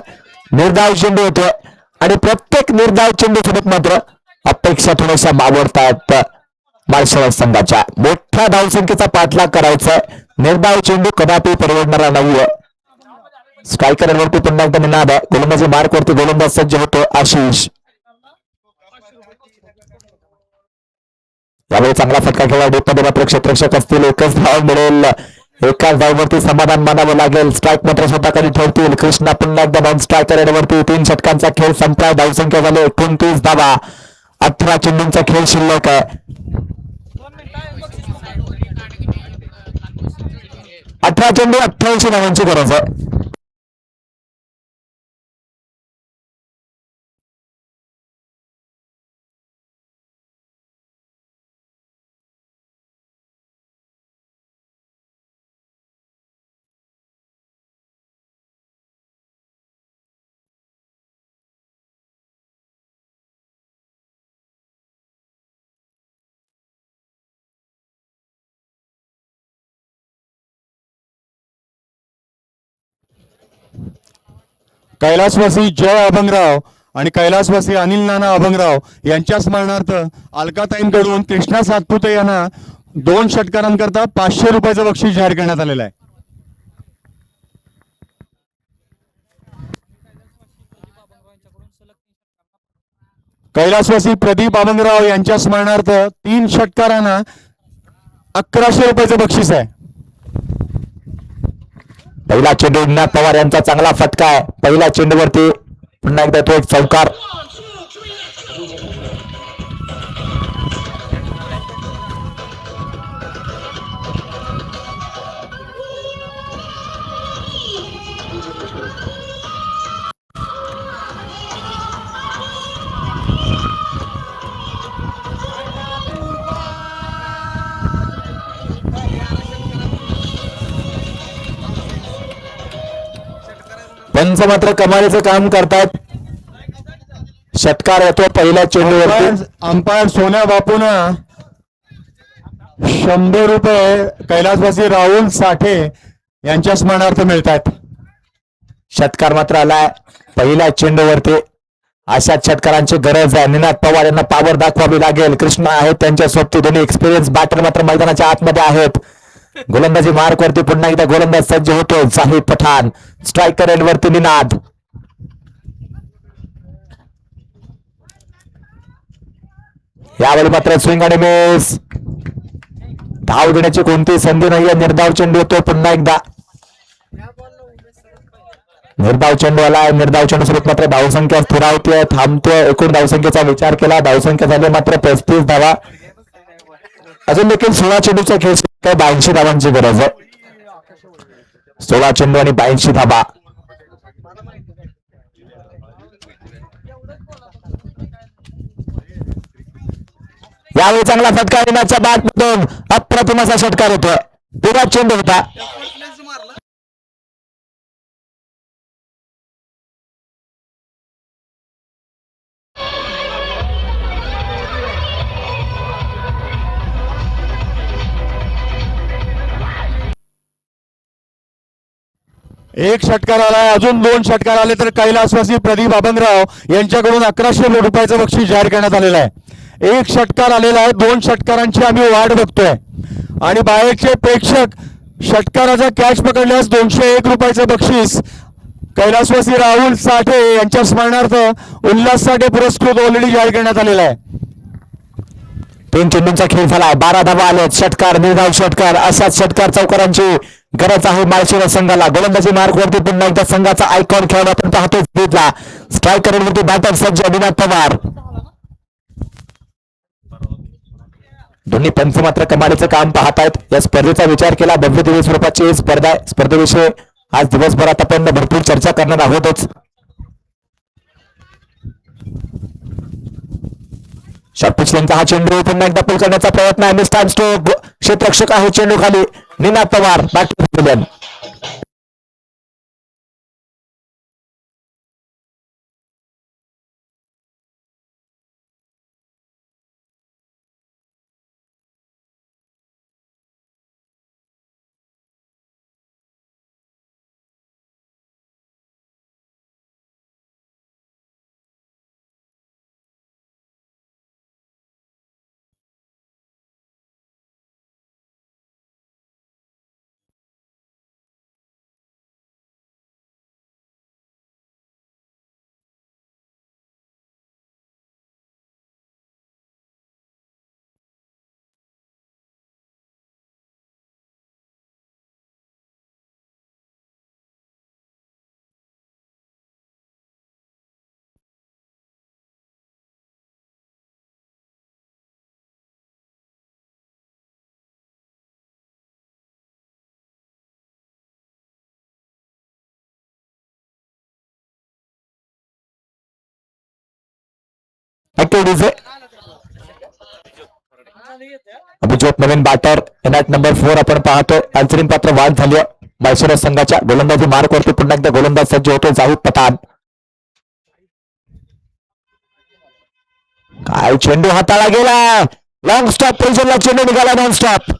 निर्धाव चेंडू होतोय आणि प्रत्येक निर्धाव चेंडू सोबत मात्र अपेक्षा थोड्याशा मावळतात माळशिरस संघाच्या. मोठ्या धावसंख्येचा पाठलाग करायचा. निर्धाव चेंडू कदापि परवडणारा नाहीये. स्ट्रायकर वरती पुन्हा एकदा निनाद. गोलंदाजी मार्क वरती गोलंदाज सज्ज होतो आशिष. यावेळी चांगला फटका खेळला. डीपमध्ये मात्र क्षेत्ररक्षक असतील. एकच धाव मिळेल. एकाच धाववरती समाधान मानावं लागेल. स्ट्राईक मात्र स्वतःकडे ठेवतील. कृष्णा पुन्हा एकदा नॉन स्ट्रायकर वरती. 3 षटकांचा खेळ संपलाय. धावसंख्या झाली 29 धावा. 18 चेंडूंचा खेळ शिल्लक आहे. 18 चेंडू 88 धावांची गरज आहे. कैलासवासी जय अभंगराव आणि कैलासवासी अनिल नाना अभंगराव यांच्या स्मरणार्थ अलकाताईंकडून कृष्णा सातपुते यांना 2 षटकारांकरता 500 रुपयाचं बक्षीस जाहीर करण्यात आलेलं आहे. कैलासवासी प्रदीप अभंगराव यांच्या स्मरणार्थ 3 षटकारांना 1100 रुपयाचं बक्षीस आहे. पहिला चेंडू निनाद पवार यांचा चांगला फटका आहे. पहिल्या चेंडूवरती पुन्हा एकदा तो एक चौकार. पंच मात्र कमालीचं काम करतात. षटकार येतो पहिल्या चेंडूवरती. अंपायर सोन्या बापूना 100 रुपये कैलासवासी राहुल साठे यांच्या स्मरणार्थ मिळतात. षटकार मात्र आलाय पहिल्या चेंडूवरती. अशाच षटकारांची गरज आहे. निनाद पवार यांना पॉवर दाखवावी लागेल. कृष्णा आहेत त्यांच्या सोबती दोन्ही एक्सपिरियन्स बॅटर मात्र मैदानाच्या आतमध्ये आहेत. गोलंदाजी मार्क वरती पुन्हा एकदा गोलंदाज सज्ज होतो. जाहीद पठाण स्ट्रायकर एंड वरती निनाद. यावेळी मात्र स्विंग आणि मिस. धाव घेण्याची कोणतीही संधी नाहीये. निर्धाव चेंडू येतो पुन्हा एकदा. निर्धाव चेंडू आलाय. निर्धाव चेंडू सोबत मात्र धावसंख्या स्थिरावते थांबते. एकूण धावसंख्येचा विचार केला धावसंख्या झाली मात्र 35 धावा. अजून देखील 16 चेंडूचा खेळ 82 धावांची गरज आहे. 16 चेंडू आणि 82 धावा. यावेळी चांगला फटका येण्याच्या बॅटमधून अप्रतिम असा षटकार होतोय. पुरा चेंडू होता. एक षटकार आलाय. अजून 2 षटकार आले तर कैलासवासी प्रदीप बाबनराव यांच्याकडून 1100 रुपयाचं बक्षीस जाहीर करण्यात आलेलं आहे. एक षटकार आलेला आहे. 2 षटकारांची आम्ही वाट बघतोय आणि बाहेरचे प्रेक्षक षटकाराचा कॅच पकडल्यास 201 रुपयाचं बक्षीस कैलासवासी राहुल साठे यांच्या स्मरणार्थ उल्हास साठे पुरस्कृत ऑलरेडी जाहीर करण्यात आलेला आहे. 3 चेंडूंचा खेळ झालाय. 12 धावा आलेत. षटकार निर्धाव षटकार अशाच षटकार चौकारांची गरज आहे माळशिरस संघाला. गोलंदाजी मार्ग वरती पुन्हा एकदा संघाचा आयकॉन खेळाडू आपण पाहतोय स्पीडला. स्ट्रायकर वरती बॅटर सज्ज निनाद पवार. दोन्ही पंच मात्र कमालीचं काम पाहतायत. या स्पर्धेचा विचार केला भव्य दिव्य स्वरूपाची स्पर्धा आहे. स्पर्धेविषयी आज दिवसभरात आपण भरपूर चर्चा करणार आहोतच. शॉर्टपिचलेनचा हा चेंडू पुन्हा एकदा पुल करण्याचा प्रयत्न आहे. Miss time stroke. क्षेत्ररक्षक आहे चेंडू खाली. निनाद पवार बॅटिंग. अभिज्योत नवीन बॅटर एनॅट नंबर 4 आपण पाहतोय. अंतरिम पात्र वाढ झाली आहे माळशिरस संघाच्या. गोलंदाजी मार्क वरती पुन्हा एकदा गोलंदाज सज्ज होतो जाहीद पठाण. काय चेंडू हाताला गेला. लॉंग स्टॉप पोझिशनला चेंडू निघाला. नॉन स्टॉप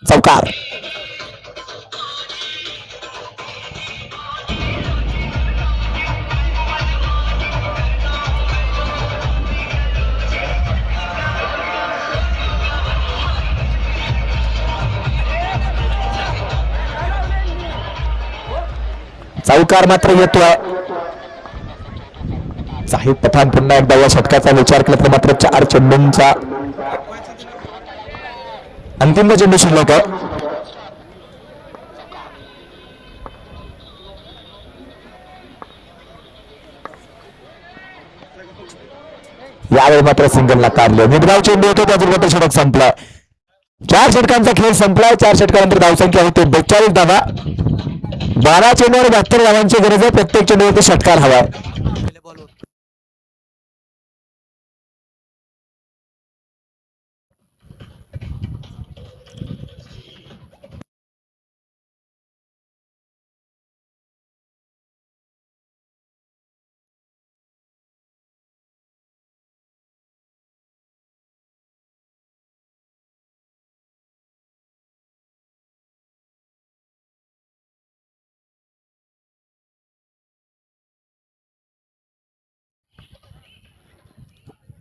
चौकार. चौकार मात्र येतोय. जाहीद पठाण पुन्हा एकदा या षटकाचा विचार केला तर मात्र 4 चेंडूंचा अंतिम चेंडू शिल्लक आहे. यावेळी मात्र सिंगल नाकारले. निर्धाव चेंडू होतो त्याच षटक संपलाय. 4 षटकांचा खेळ संपलाय. 4 षटकानंतर धावसंख्या होते 42 धावा. 12 चेंडूवर 72 धावांची गरज आहे. प्रत्येक चेंडूवरती षटकार हवाय.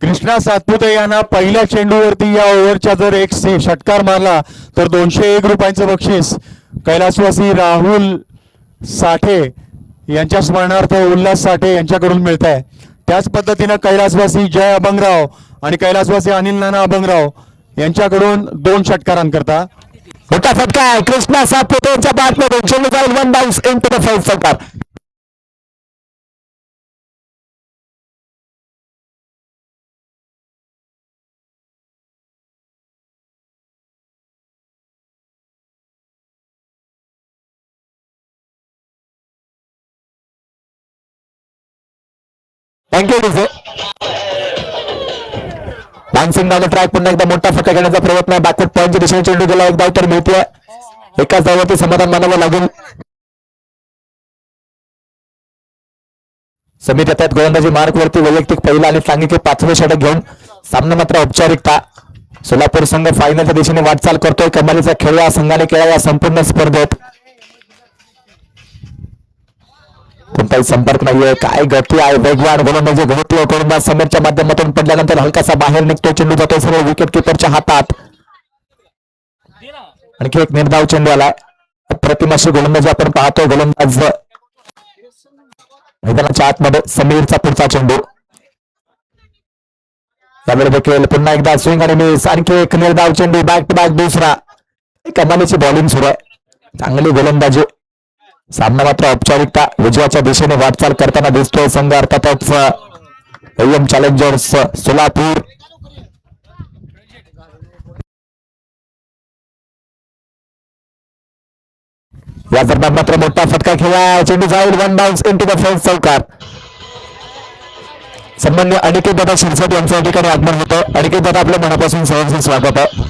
कृष्णा सातपुते यांना पहिल्या चेंडूवरती या ओव्हरच्या जर एक षटकार मारला तर 201 रुपयांचं बक्षीस कैलासवासी राहुल साठे यांच्या स्मरणार्थ उल्हास साठे यांच्याकडून मिळत आहे. त्याच पद्धतीनं कैलासवासी जय अभंगराव आणि कैलासवासी अनिल नाना अभंगराव यांच्याकडून 2 षटकारांकरता मोठा फटका आहे. कृष्णा सातपुते यांच्या बॅटमधून चेंडू जाईल one bounce into the fence चौकार. Thank you DJ. Dancing down the track पुन्हा एकदा मोठा फटका घेण्याचा प्रयत्न आहे. बॅकवर्ड पॉईंटच्या दिशेने चेंडू गेला. एक धाव तर मिळते. एकाच धावावरती समाधान मानावं लागेल. समित येतात गोलंदाजी मार्क वरती वैयक्तिक पहिला आणि सांगितले 5वे षटक घेऊन सामना मात्र औपचारिकता. सोलापूर संघ फायनलच्या दिशेने वाटचाल करतोय. कमालीचा खेळ या संघाने केला या संपूर्ण स्पर्धेत. कोणताही संपर्क नाहीये. काय गती आहे. वेगवान गोलंदाजी घडतोय. गोलंदाज समीरच्या माध्यमातून पडल्यानंतर हलकासा बाहेर निघतो. चेंडू जातोय सर्व विकेट किपरच्या हातात. आणखी एक निर्धाव चेंडू आलाय. प्रतिमाशी गोलंदाजी आपण पाहतोय. गोलंदाज मैदानाच्या आतमध्ये समीरचा पुढचा चेंडू. त्यावेळी देखील पुन्हा एकदा स्विंग आणि मिस. आणखी एक निर्धाव चेंडू. बॅक टू बॅक दुसरा. कमालीची बॉलिंग सुरू आहे. चांगली गोलंदाजी. सामना मात्र औपचारिकता. विजयाच्या दिशेने वाटचाल करताना दिसतोय संघ अर्थातच एम चॅलेंजर्स सोलापूर. या दरम्यान मात्र मोठा फटका खेळला. चेंडू जाईल one bounce into the fence चौकार. सन्मान्य अनिकेत दादा शिरसाट यांचं या ठिकाणी आगमन होतं. अनिकेत दादा आपल्या मनापासून सहर्ष स्वागत आहे.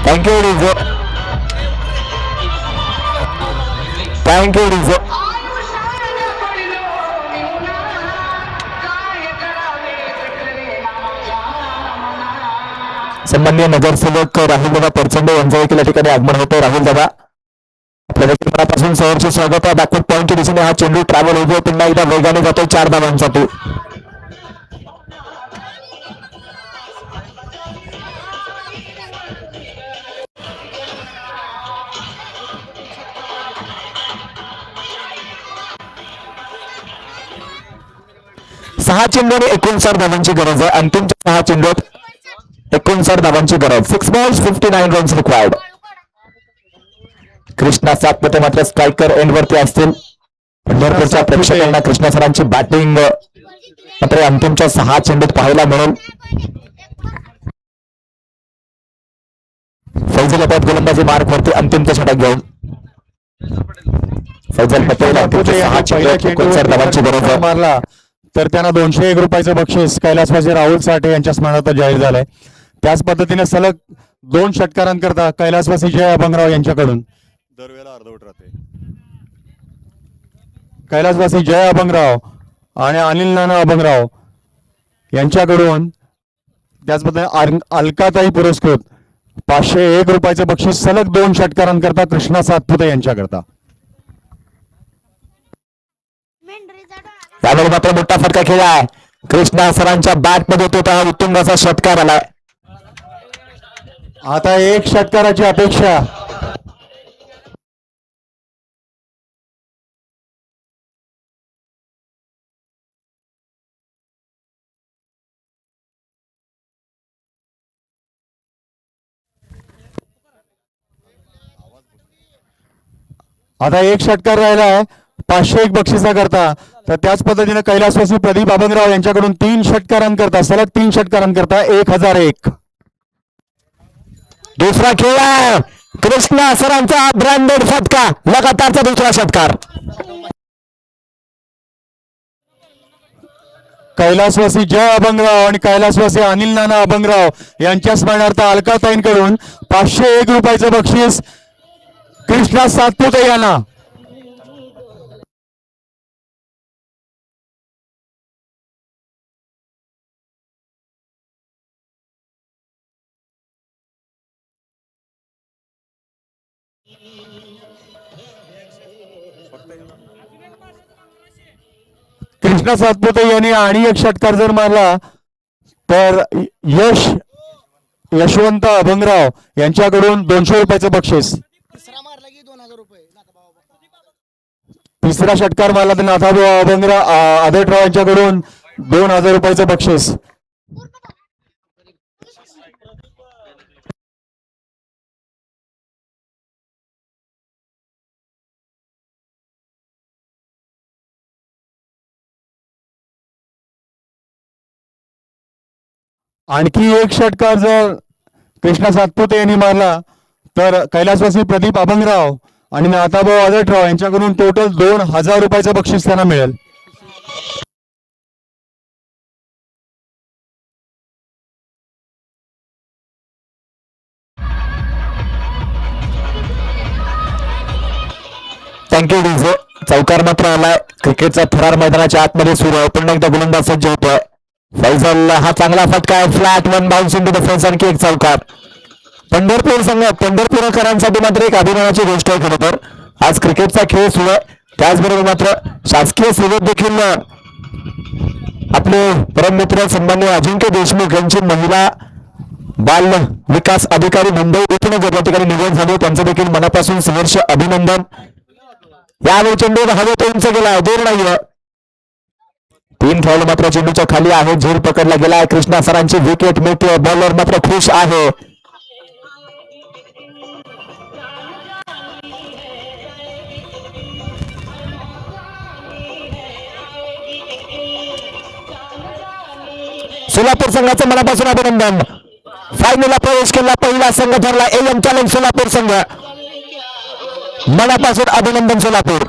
Thank you DJ. Thank you DJ. सन्माननीय नगरसेवक राहुल दादा परचंडे यांचं देखील या ठिकाणी आगमन होतं. राहुल दादा आपल्या देखील मनापासून सहर्ष स्वागत आहे. बॅकवर्ड पॉईंटच्या दिशेने हा चेंडू ट्रॅव्हल होतो. पुन्हा एकदा वेगाने जातो 4 धावांसाठी. सहा चेंडूने 59 धावांची गरज आहे. अंतिमच्या 6 चेंडूत 59 धावांची गरज. 6 balls 59 runs required. Krishna Satpute मात्र स्ट्रायकर एंड वरती असतील. पंढरपूरच्या प्रेक्षकांना कृष्णा सरांची बॅटिंग मात्र अंतिमच्या 6 चेंडूत पाहायला मिळेल. फैजल येतात गोलंदाजी मार्क वरती अंतिमच्या षटक घेऊन. फैजल पटेल अंतिमच्या 6 चेंडूत 59 धावांची गरज आहे. मारला तर त्यांना 201 रुपयाचं बक्षीस कैलासवासी राहुल साठे यांच्या स्मरणार्थ जाहीर झालंय. त्याच पद्धतीने सलग 2 षटकारांकरता कैलासवासी जय अभंगराव यांच्याकडून दरवेळेला अर्धवट राहते. कैलासवासी जय अभंगराव आणि अनिल नाना अभंगराव यांच्याकडून त्याच पद्धतीने अलकाताई पुरस्कृत 501 रुपयाचं बक्षीस सलग 2 षटकारांकरता कृष्णा सातपुते यांच्याकरता. यावेळी मात्र मोठा फटका खेळलाय. कृष्णा सरांच्या बॅट मध्ये तो हा उत्तुंगाचा षटकार आलाय. आता 1 षटकाराची अपेक्षा. आता 1 षटकार राहिला आहे 501 बक्षिसाकरता. तर त्याच पद्धतीने कैलासवासी प्रदीप अभंगराव यांच्याकडून 3 षटकारांकरता सलग 3 षटकारांकरता 1001. दुसरा खेळ आहे. कृष्णा सरांचा ब्रँडेड फटका. लगातारचा दुसरा षटकार. कैलासवासी जय अभंगराव आणि कैलासवासी अनिल नाना अभंगराव यांच्या स्मरणार्थ अलकाताईंकडून 501 रुपयाचं बक्षीस कृष्णा सातपुते यांना. कृष्णा सातपुते यांनी आणि एक षटकार जर मारला तर यशवंत अभंगराव यांच्याकडून 200 रुपयाचं बक्षीस. तिसरा मारला की 2000 रुपये तिसरा षटकार मारला तर नाथाभाऊ अभंगराव आदरराव यांच्याकडून 2000 रुपयाचं बक्षीस. आणखी एक षटकार जर कृष्णा सातपुते यांनी मारला तर कैलासवासी प्रदीप अभंगराव आणि नाथाभाऊ आदरराव यांच्याकडून टोटल 2000 रुपयाचं बक्षीस त्यांना मिळेल. Thank you DJ. चौकार मात्र आलाय. क्रिकेटचा थरार मैदानाच्या आतमध्ये सुरू आहे. पुन्हा एकदा गोलंदाज सज्ज होतोय. फैजल हा चांगला फटका आहे. Flat one bounce into the fence. आणखी एक चौकार. पंढरपूर संघ पंढरपूरकरांसाठी मात्र एक अभिमानाची गोष्ट आहे. खरं तर आज क्रिकेटचा खेळ सुरू आहे. त्याचबरोबर मात्र शासकीय सेवेत देखील आपले परममित्र सन्माननीय अजिंक्य देशमुख यांची महिला बाल विकास अधिकारी मुंबई येथून या ठिकाणी निवड झाली. त्यांचं देखील मनापासून सहर्ष अभिनंदन. यावेळी चेंडू हवेत उंच गेलाय. दूर नाहीये. 3 खेळाडू मात्र चेंडूच्या खाली आहे. झेल पकडला गेलाय. कृष्णा सरांची विकेट मिळते. बॉलर मात्र खुश आहे. सोलापूर संघाचं मनापासून अभिनंदन. फायनलला प्रवेश केला पहिला संघ ठरला AM चॅलेंज सोलापूर संघ. मनापासून अभिनंदन सोलापूर.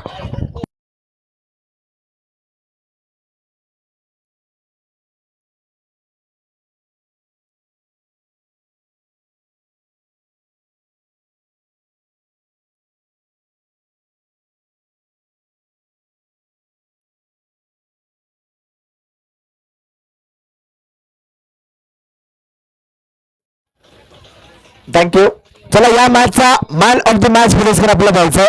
थँक्यू. चला या मॅचचा मॅन ऑफ द मॅच पुरस्कार आपल्याला द्यायचा.